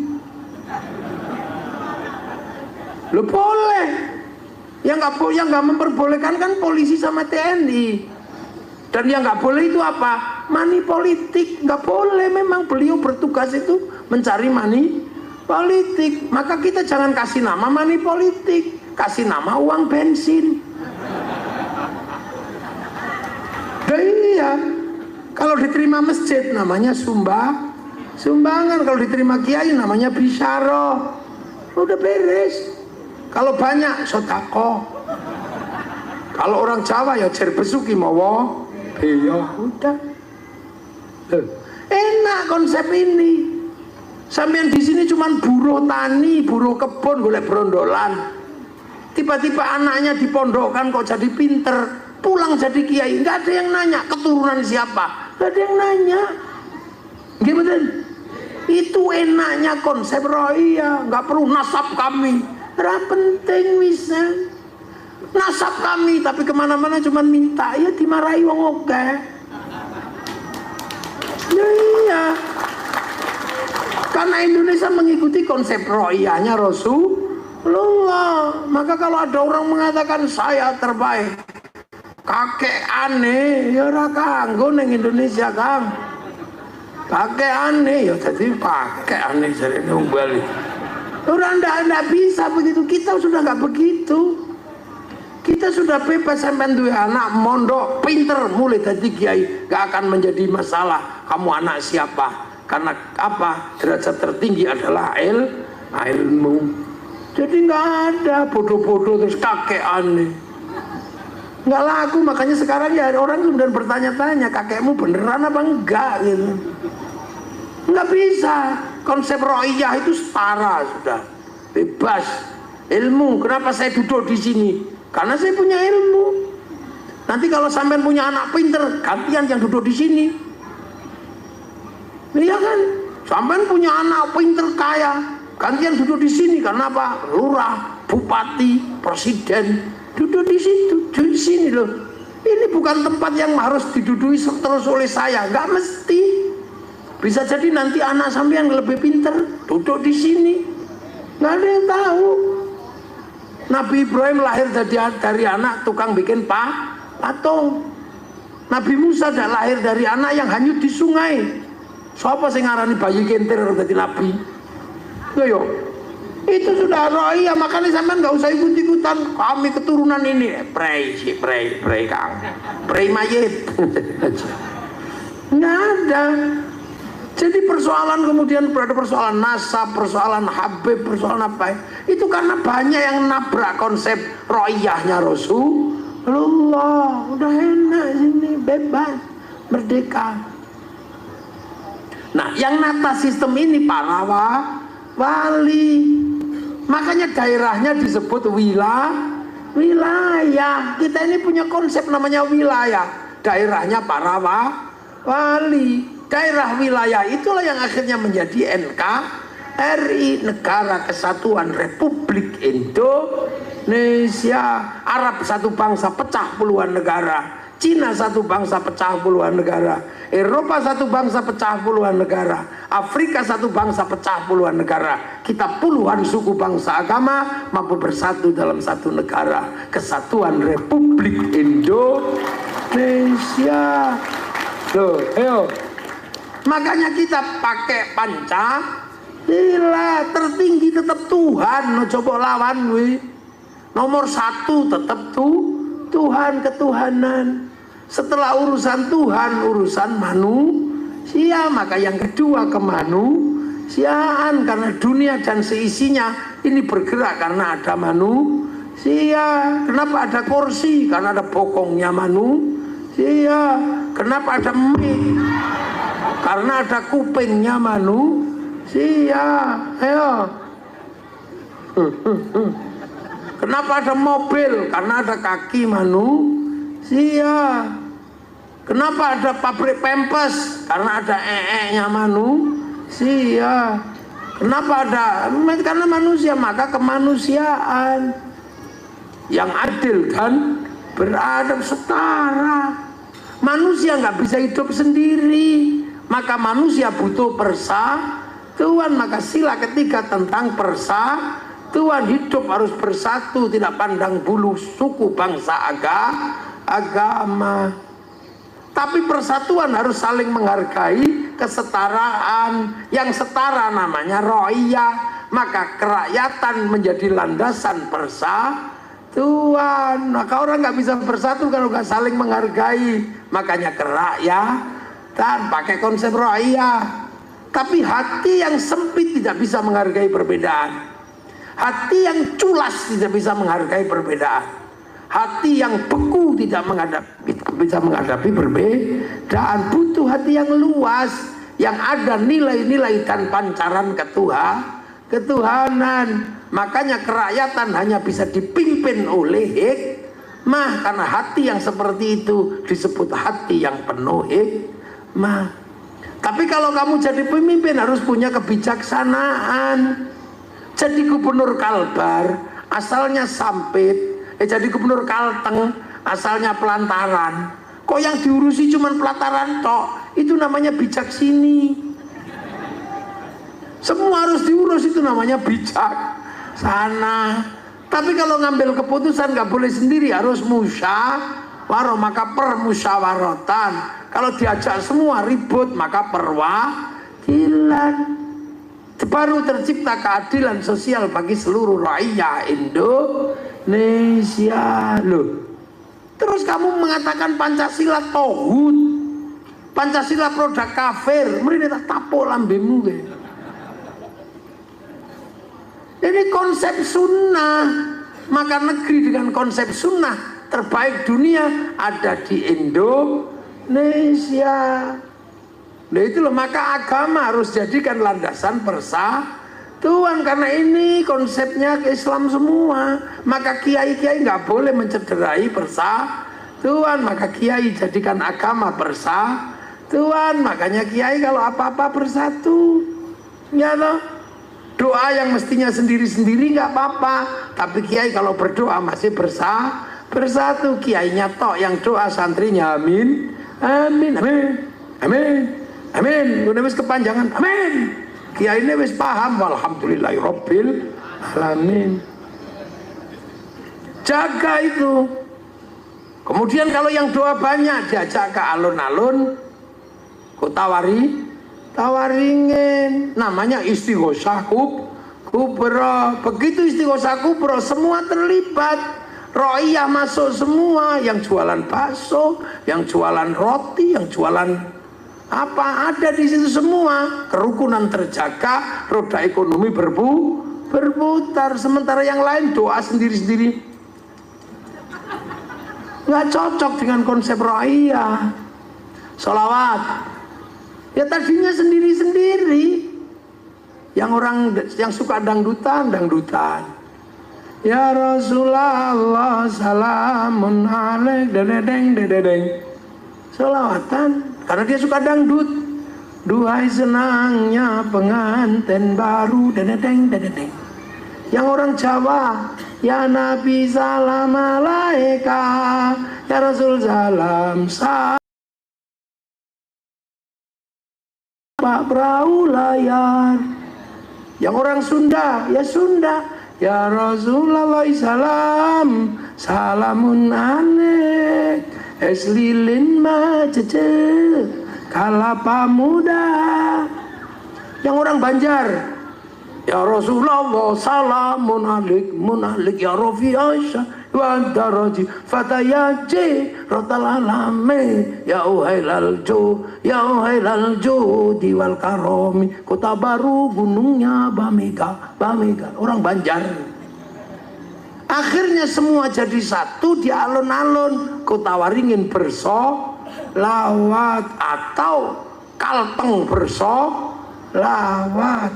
Lo boleh. Yang nggak memperbolehkan kan polisi sama TNI. Dan yang nggak boleh itu apa? Money politik. Nggak boleh, memang beliau bertugas itu mencari money politik. Maka kita jangan kasih nama money politik, kasih nama uang bensin. Iya, kalau diterima masjid namanya sumbangan, kalau diterima kiai namanya bisyaro. Udah beres. Kalau banyak sodako. Kalau orang Jawa ya jer besuki mawa. Ya udah. Enak konsep ini. Sampean di sini cuman buruh tani, buruh kebun, golek brondolan. Tiba-tiba anaknya dipondokkan kok jadi pinter, pulang jadi kiai. Nggak ada yang nanya keturunan siapa, nggak ada yang nanya. Gimana? Itu enaknya konsep rohiyah. Nggak perlu nasab kami, nggak penting misal. Nasab kami, tapi kemana-mana cuman minta, ya dimarahi wong oke. Ya iya. Karena Indonesia mengikuti konsep rohiyahnya Rasulullah. Maka kalau ada orang mengatakan saya terbaik, kakek aneh, ya ora kanggo ning Indonesia, Kang. Kakek aneh, ya jadi pakai aneh jadi Bali. Orang ndak bisa begitu, kita sudah nggak begitu. Kita sudah bebas sampai duwe anak mondok pinter mulai dari kiai, gak akan menjadi masalah kamu anak siapa, karena apa? Derajat tertinggi adalah ilmu. Jadi nggak ada bodoh-bodoh terus kakek aneh, nggak laku. Makanya sekarang ya orang kemudian bertanya-tanya kakekmu beneran apa enggak gitu. Nggak bisa. Konsep rohiyah itu setara sudah, bebas ilmu. Kenapa saya duduk di sini? Karena saya punya ilmu. Nanti kalau sampean punya anak pinter, gantian yang duduk di sini. Iya kan? Sampean punya anak pinter kaya, gantian duduk di sini. Karena apa? Lurah, bupati, presiden duduk di situ, di sini loh. Ini bukan tempat yang harus diduduki terus oleh saya. Nggak mesti. Bisa jadi nanti anak sampean lebih pinter duduk di sini. Nggak ada yang tahu. Nabi Ibrahim lahir dari anak tukang bikin patung. Nabi Musa lahir dari anak yang hanyut di sungai. Siapa sing ngarani bayi kentir dari Nabi? Yo, itu sudah rohiyah. Makanya sampean nggak usah ikut-ikutan. Kami keturunan ini, prei Kang, prei mayit. Nggak ada. Jadi persoalan kemudian ada persoalan nasab, persoalan Habib, persoalan apa itu karena banyak yang nabrak konsep ro'iyahnya Rasulullah. Udah enak sini, bebas, merdeka. Nah, yang nata sistem ini para wali. Makanya daerahnya disebut wilayah. Kita ini punya konsep namanya wilayah. Daerahnya para wali. Daerah wilayah itulah yang akhirnya menjadi NKRI, Negara Kesatuan Republik Indonesia. Arab satu bangsa pecah puluhan negara, Cina satu bangsa pecah puluhan negara, Eropa satu bangsa pecah puluhan negara, Afrika satu bangsa pecah puluhan negara. Kita puluhan suku bangsa agama mampu bersatu dalam satu negara, Kesatuan Republik Indonesia. Loh, ayo. Makanya kita pakai Pancasila, tertinggi tetap Tuhan. Coba lawan we. Nomor satu tetap Tuhan, ketuhanan. Setelah urusan Tuhan, urusan manusia. Maka yang kedua kemanusiaan, karena dunia dan seisinya ini bergerak karena ada manusia. Kenapa ada kursi? Karena ada bokongnya manusia. Kenapa ada mic? Karena ada kupingnya manusia. Ayo. Kenapa ada mobil? Karena ada kaki manusia. Kenapa ada pabrik pempes? Karena ada nya manusia. Kenapa ada? Karena manusia. Maka kemanusiaan yang adil dan beradab setara. Manusia nggak bisa hidup sendiri. Maka manusia butuh persatuan. Maka sila ketiga tentang persatuan. Hidup harus bersatu, tidak pandang bulu suku, bangsa, agama. Tapi persatuan harus saling menghargai, kesetaraan. Yang setara namanya ro'iyah. Maka kerakyatan menjadi landasan persatuan. Maka orang nggak bisa bersatu kalau nggak saling menghargai. Makanya kerakyatan pakai konsep ro'iyah. Tapi hati yang sempit tidak bisa menghargai perbedaan. Hati yang culas tidak bisa menghargai perbedaan. Hati yang beku tidak bisa menghadapi perbedaan. Butuh hati yang luas, yang ada nilai-nilai dan pancaran ketuhanan. Makanya kerakyatan hanya bisa dipimpin oleh hikmah. Karena hati yang seperti itu disebut hati yang penuh hikmah. Tapi kalau kamu jadi pemimpin harus punya kebijaksanaan. Jadi gubernur Kalbar asalnya Sampit, jadi gubernur Kalteng asalnya Pelantaran. Kok yang diurusi cuma pelataran tok? Itu namanya bijaksini. Semua harus diurus, itu namanya bijaksana. Tapi kalau ngambil keputusan nggak boleh sendiri, harus musyawarah. Maka permusyawaratan. Kalau diajak semua ribut, maka perwakilan. Baru tercipta keadilan sosial bagi seluruh rakyat Indonesia. Loh, terus kamu mengatakan Pancasila tauhid, Pancasila produk kafir, mereka tapuk lambemu. Ini konsep sunnah. Maka negeri dengan konsep sunnah terbaik dunia ada di Indonesia. Nah itu loh, maka agama harus jadikan landasan persatuan. Karena ini konsepnya Islam semua. Maka kiai-kiai nggak boleh mencederai persatuan. Maka kiai jadikan agama persatuan. Makanya kiai kalau apa-apa bersatu, ya loh. Doa yang mestinya sendiri-sendiri nggak apa-apa. Tapi kiai kalau berdoa masih bersatu. Kiainya tok yang doa, santrinya amin, amin, amin, amin. Amin, udah wis kepanjangan, amin. Kiai ini wis paham, walhamdulillahirabbil alamin. Jaga itu. Kemudian kalau yang doa banyak diajak ke alun-alun, kok tawaringin, namanya istighosah kubra. Begitu istighosah kubra, semua terlibat. Ro'iyah masuk semua, yang jualan bakso, yang jualan roti, yang jualan Apa ada di situ semua? Kerukunan terjaga, roda ekonomi berputar. Sementara yang lain doa sendiri-sendiri, nggak cocok dengan konsep ro'iyah. Sholawat ya tadinya sendiri-sendiri. Yang orang yang suka dangdutan. Ya Rasulullah salamun alaik dedeng. Sholawatan karena dia suka dangdut. Duhai senangnya pengantin baru dedeng. Yang orang Jawa, ya Nabi salam alaika, ya Rasul salam Pak perahu layar. Yang orang Sunda, ya Sunda, ya Rasulullah salam salamun alaik, eslilin macece kalapa muda. Yang orang Banjar, ya Rasulullah salamun alik ya Rafi Aisyah wa daraji fatayaji rotal alame ya uhailal jo diwal karomi kota baru gunungnya Bamega. Orang Banjar. Akhirnya semua jadi satu di alun-alun Kota Waringin bersolawat atau Kalteng bersolawat.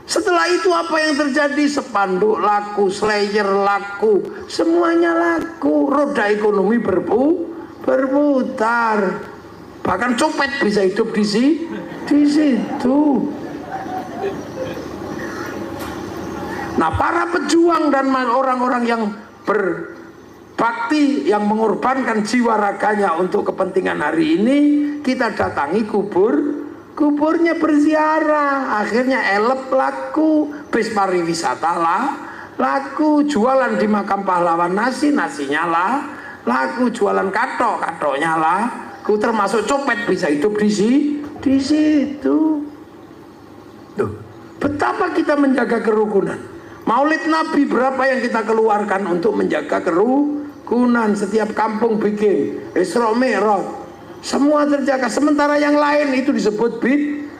Setelah itu apa yang terjadi? Spanduk laku, slayer laku, semuanya laku. Roda ekonomi berputar. Bahkan copet bisa hidup di situ. Nah, para pejuang dan orang-orang yang berbakti, yang mengorbankan jiwa raganya untuk kepentingan hari ini, kita datangi kuburnya berziarah. Akhirnya elep laku, bis pariwisata laku, jualan di makam pahlawan nasinya laku, jualan katoknya laku, termasuk copet bisa hidup di situ. Tuh, betapa kita menjaga kerukunan. Maulid Nabi berapa yang kita keluarkan untuk menjaga kerukunan. Setiap kampung bikin Isra Mi'raj, semua terjaga. Sementara yang lain itu disebut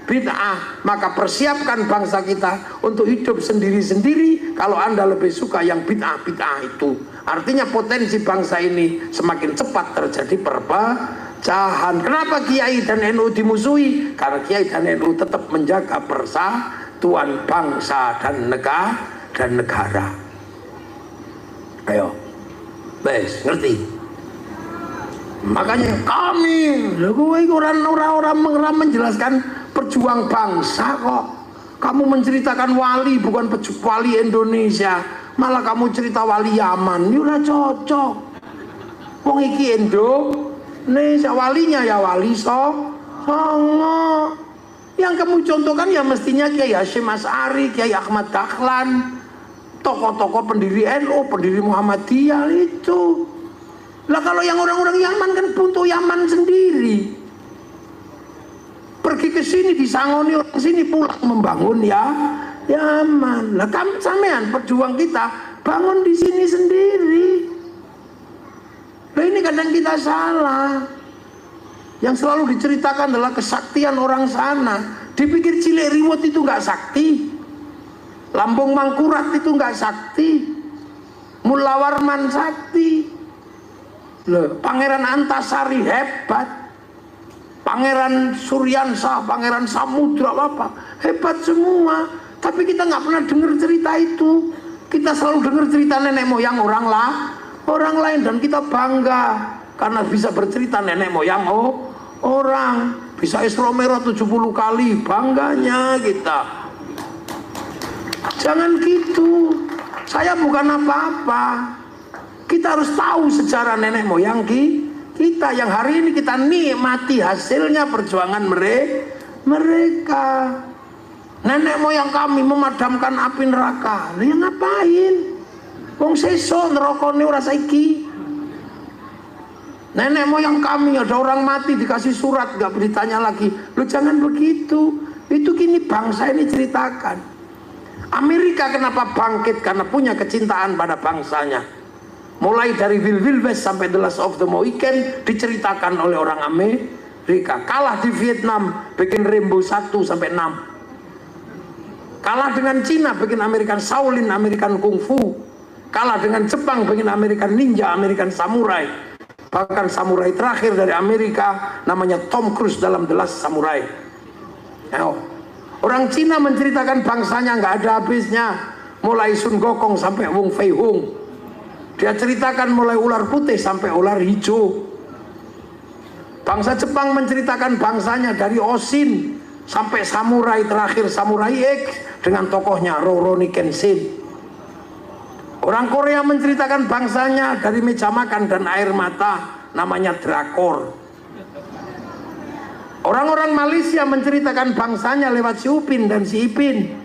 bid'ah. Maka persiapkan bangsa kita untuk hidup sendiri-sendiri. Kalau Anda lebih suka yang bid'ah itu, artinya potensi bangsa ini semakin cepat terjadi perpecahan. Kenapa Kiai dan NU dimusuhi? Karena Kiai dan NU tetap menjaga persatuan bangsa dan negara. Ayo, bes, ngerti? Makanya kami, orang menjelaskan perjuang bangsa kok. Kamu menceritakan wali, bukan wali Indonesia, malah kamu cerita wali Yaman. Ini udah cocok. Wong iki Indonesia, walinya ya wali Songo. Yang kamu contohkan ya mestinya Kiai Hasyim Asy'ari, Kiai Ahmad Dahlan, tokoh-tokoh pendiri NU, pendiri Muhammadiyah itu. Lah kalau yang orang-orang Yaman kan buntu Yaman sendiri. Pergi ke sini disangoni orang sini, pulang membangun ya Yaman. Lah sampean perjuang kita bangun di sini sendiri. Lah ini kadang kita salah. Yang selalu diceritakan adalah kesaktian orang sana. Dipikir Cilik Riwut itu nggak sakti, Lampung Mangkurat itu nggak sakti, Mula Warman sakti. Loh, Pangeran Antasari hebat, Pangeran Suryansah, Pangeran Samudra apa hebat semua. Tapi kita nggak pernah dengar cerita itu. Kita selalu dengar cerita nenek moyang orang lain, dan kita bangga karena bisa bercerita nenek moyang orang. Bisa Isra Mi'raj 70 kali, bangganya kita. Jangan gitu. Saya bukan apa-apa. Kita harus tahu sejarah nenek moyang kita yang hari ini kita nikmati hasilnya perjuangan mereka. Nenek moyang kami memadamkan api neraka. Lah yang ngapain? Wong sesuk neraka ora saiki. Nenek moyang kami ada orang mati dikasih surat gak ditanya lagi. Lu jangan begitu. Itu kini bangsa ini ceritakan. Amerika kenapa bangkit? Karena punya kecintaan pada bangsanya. Mulai dari Wild Wild West sampai The Last of the Mohicans diceritakan oleh orang Amerika, kalah di Vietnam bikin Rambo 1 sampai 6, kalah dengan Cina bikin American Shaolin, American Kung Fu, kalah dengan Jepang bikin American Ninja, American Samurai. Bahkan samurai terakhir dari Amerika namanya Tom Cruise dalam The Last Samurai. Orang Cina menceritakan bangsanya nggak ada habisnya, mulai Sun Gokong sampai Wong Fei Hung. Dia ceritakan mulai ular putih sampai ular hijau. Bangsa Jepang menceritakan bangsanya dari Oshin sampai samurai terakhir, Samurai X dengan tokohnya Rurouni Kenshin. Orang Korea menceritakan bangsanya dari meja makan dan air mata, namanya drakor. Orang-orang Malaysia menceritakan bangsanya lewat Si Upin dan Si Ipin.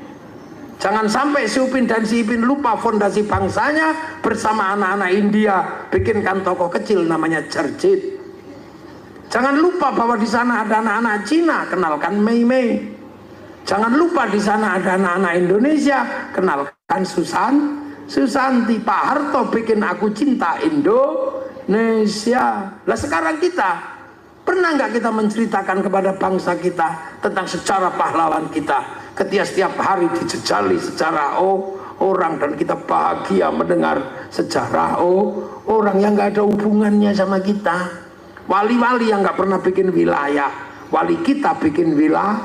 Jangan sampai Si Upin dan Si Ipin lupa fondasi bangsanya bersama anak-anak India bikinkan tokoh kecil namanya Jarjit. Jangan lupa bahwa di sana ada anak-anak Cina, kenalkan Mei Mei. Jangan lupa di sana ada anak-anak Indonesia, kenalkan Susanti. Pak Harto bikin Aku Cinta Indonesia. Lah sekarang kita, pernah nggak kita menceritakan kepada bangsa kita tentang sejarah pahlawan kita? Ketika setiap hari dijejali sejarah orang, dan kita bahagia mendengar sejarah orang yang nggak ada hubungannya sama kita. Wali-wali yang nggak pernah bikin wilayah, wali kita bikin wilayah.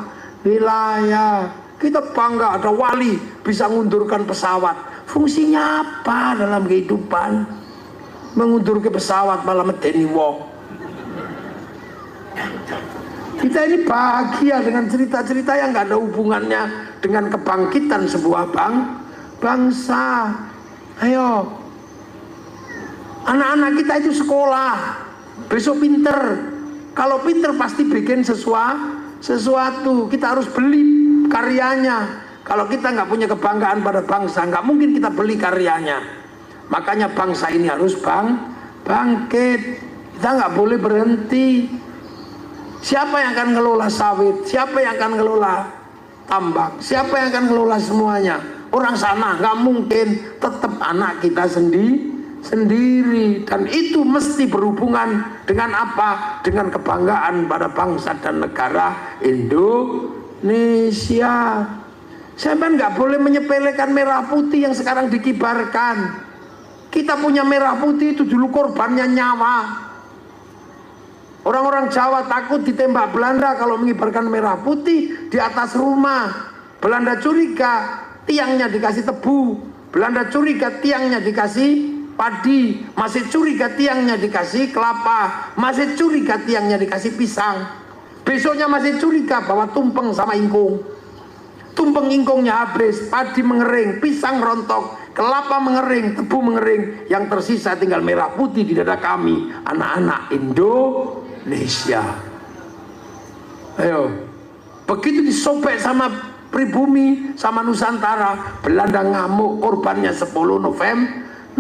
Kita bangga ada wali bisa ngundurkan pesawat. Fungsinya apa dalam kehidupan? Mengundur ke pesawat malah medeni wong. Kita ini bahagia dengan cerita-cerita yang nggak ada hubungannya dengan kebangkitan sebuah bangsa. Ayo, anak-anak kita itu sekolah, besok pinter. Kalau pinter pasti bikin sesuatu. Kita harus beli karyanya. Kalau kita nggak punya kebanggaan pada bangsa, nggak mungkin kita beli karyanya. Makanya bangsa ini harus bangkit. Kita nggak boleh berhenti. Siapa yang akan ngelola sawit? Siapa yang akan ngelola tambang? Siapa yang akan ngelola semuanya? Orang sana nggak mungkin. Tetap anak kita sendiri. Dan itu mesti berhubungan dengan apa? Dengan kebanggaan pada bangsa dan negara Indonesia. Saya nggak boleh menyepelekan merah putih yang sekarang dikibarkan. Kita punya merah putih itu dulu korbannya nyawa. Orang-orang Jawa takut ditembak Belanda kalau mengibarkan merah putih di atas rumah. Belanda curiga tiangnya dikasih tebu. Belanda curiga tiangnya dikasih padi. Masih curiga tiangnya dikasih kelapa. Masih curiga tiangnya dikasih pisang. Besoknya masih curiga bahwa tumpeng sama ingkung. Tumpeng ingkungnya habis, padi mengering, pisang rontok, kelapa mengering, tebu mengering. Yang tersisa tinggal merah putih di dada kami, anak-anak Indonesia. Ayo, begitu disobek sama pribumi, sama Nusantara, Belanda ngamuk, korbannya 10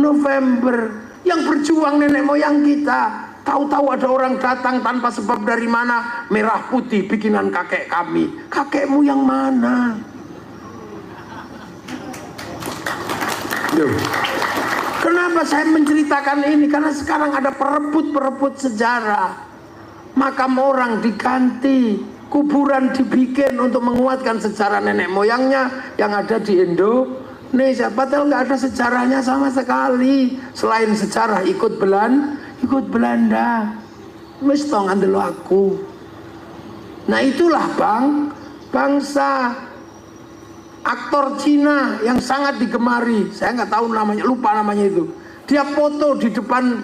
November. Yang berjuang nenek moyang kita. Tahu-tahu ada orang datang tanpa sebab dari mana, merah putih bikinan kakek kami. Kakekmu yang mana? Kenapa saya menceritakan ini? Karena sekarang ada perebut sejarah. Makam orang diganti, kuburan dibikin untuk menguatkan sejarah nenek moyangnya yang ada di Indonesia. Padahal nggak ada sejarahnya sama sekali. Selain sejarah ikut Belanda, wis tong andelo aku. Nah itulah bangsa. Aktor Cina yang sangat digemari, saya nggak tahu namanya, lupa namanya itu. Dia foto di depan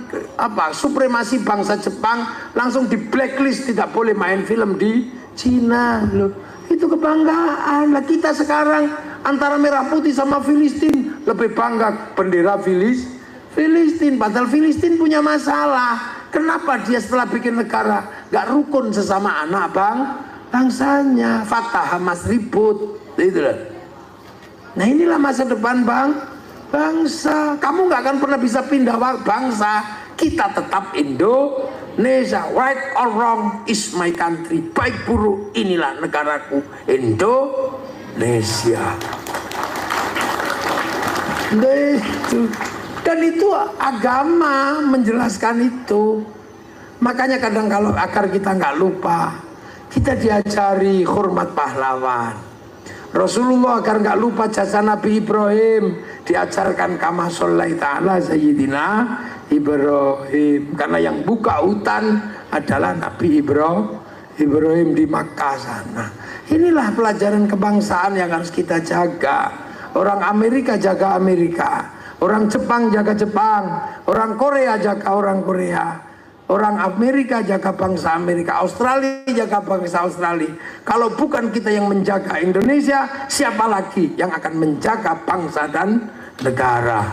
supremasi bangsa Jepang, langsung di blacklist, tidak boleh main film di Cina. Loh, itu kebanggaan. Lah kita sekarang antara merah putih sama Filistin lebih bangga bendera Filistin, padahal Filistin punya masalah. Kenapa dia setelah bikin negara nggak rukun sesama anak bangsanya? Fatah Hamas ribut, itulah. Nah inilah masa depan bangsa. Kamu nggak akan pernah bisa pindah bangsa. Kita tetap Indonesia. Right or wrong is my country. Baik buruk inilah negaraku, Indonesia. Dan itu agama menjelaskan itu. Makanya kadang kalau agar kita nggak lupa, kita diajari hormat pahlawan. Rasulullah agar nggak lupa jasa Nabi Ibrahim, diajarkan kama shollaita ala sayyidina Ibrahim. Karena yang buka hutan adalah Nabi Ibrahim di Makkah sana. Inilah pelajaran kebangsaan yang harus kita jaga. Orang Amerika jaga Amerika, orang Jepang jaga Jepang, orang Korea jaga orang Korea, orang Amerika jaga bangsa Amerika, Australia jaga bangsa Australia. Kalau bukan kita yang menjaga Indonesia, siapa lagi yang akan menjaga bangsa dan negara?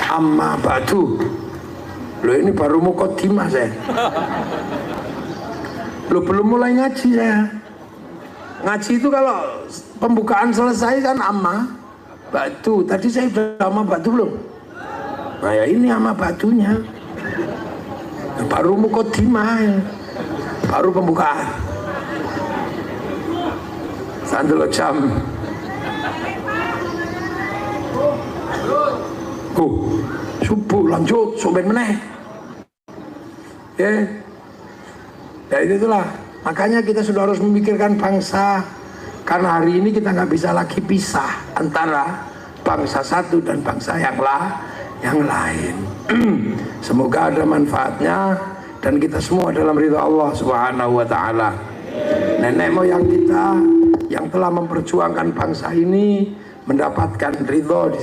Amma ba'du. Loh, ini baru mukaddimah saya. Loh, belum mulai ngaji saya. Ngaji itu kalau pembukaan selesai kan amma ba'du. Tadi saya sudah amma ba'du belum? Nah ya ini amma ba'dunya. Baru mukaddimah, baru pembukaan. Sandelo jam. Subuh lanjut, soben meneh. Ya itulah. Makanya kita sudah harus memikirkan bangsa. Karena hari ini kita nggak bisa lagi pisah antara bangsa satu dan bangsa yang lain. Semoga ada manfaatnya dan kita semua dalam ridha Allah Subhanahu wa taala. Nenek moyang kita yang telah memperjuangkan bangsa ini mendapatkan ridha di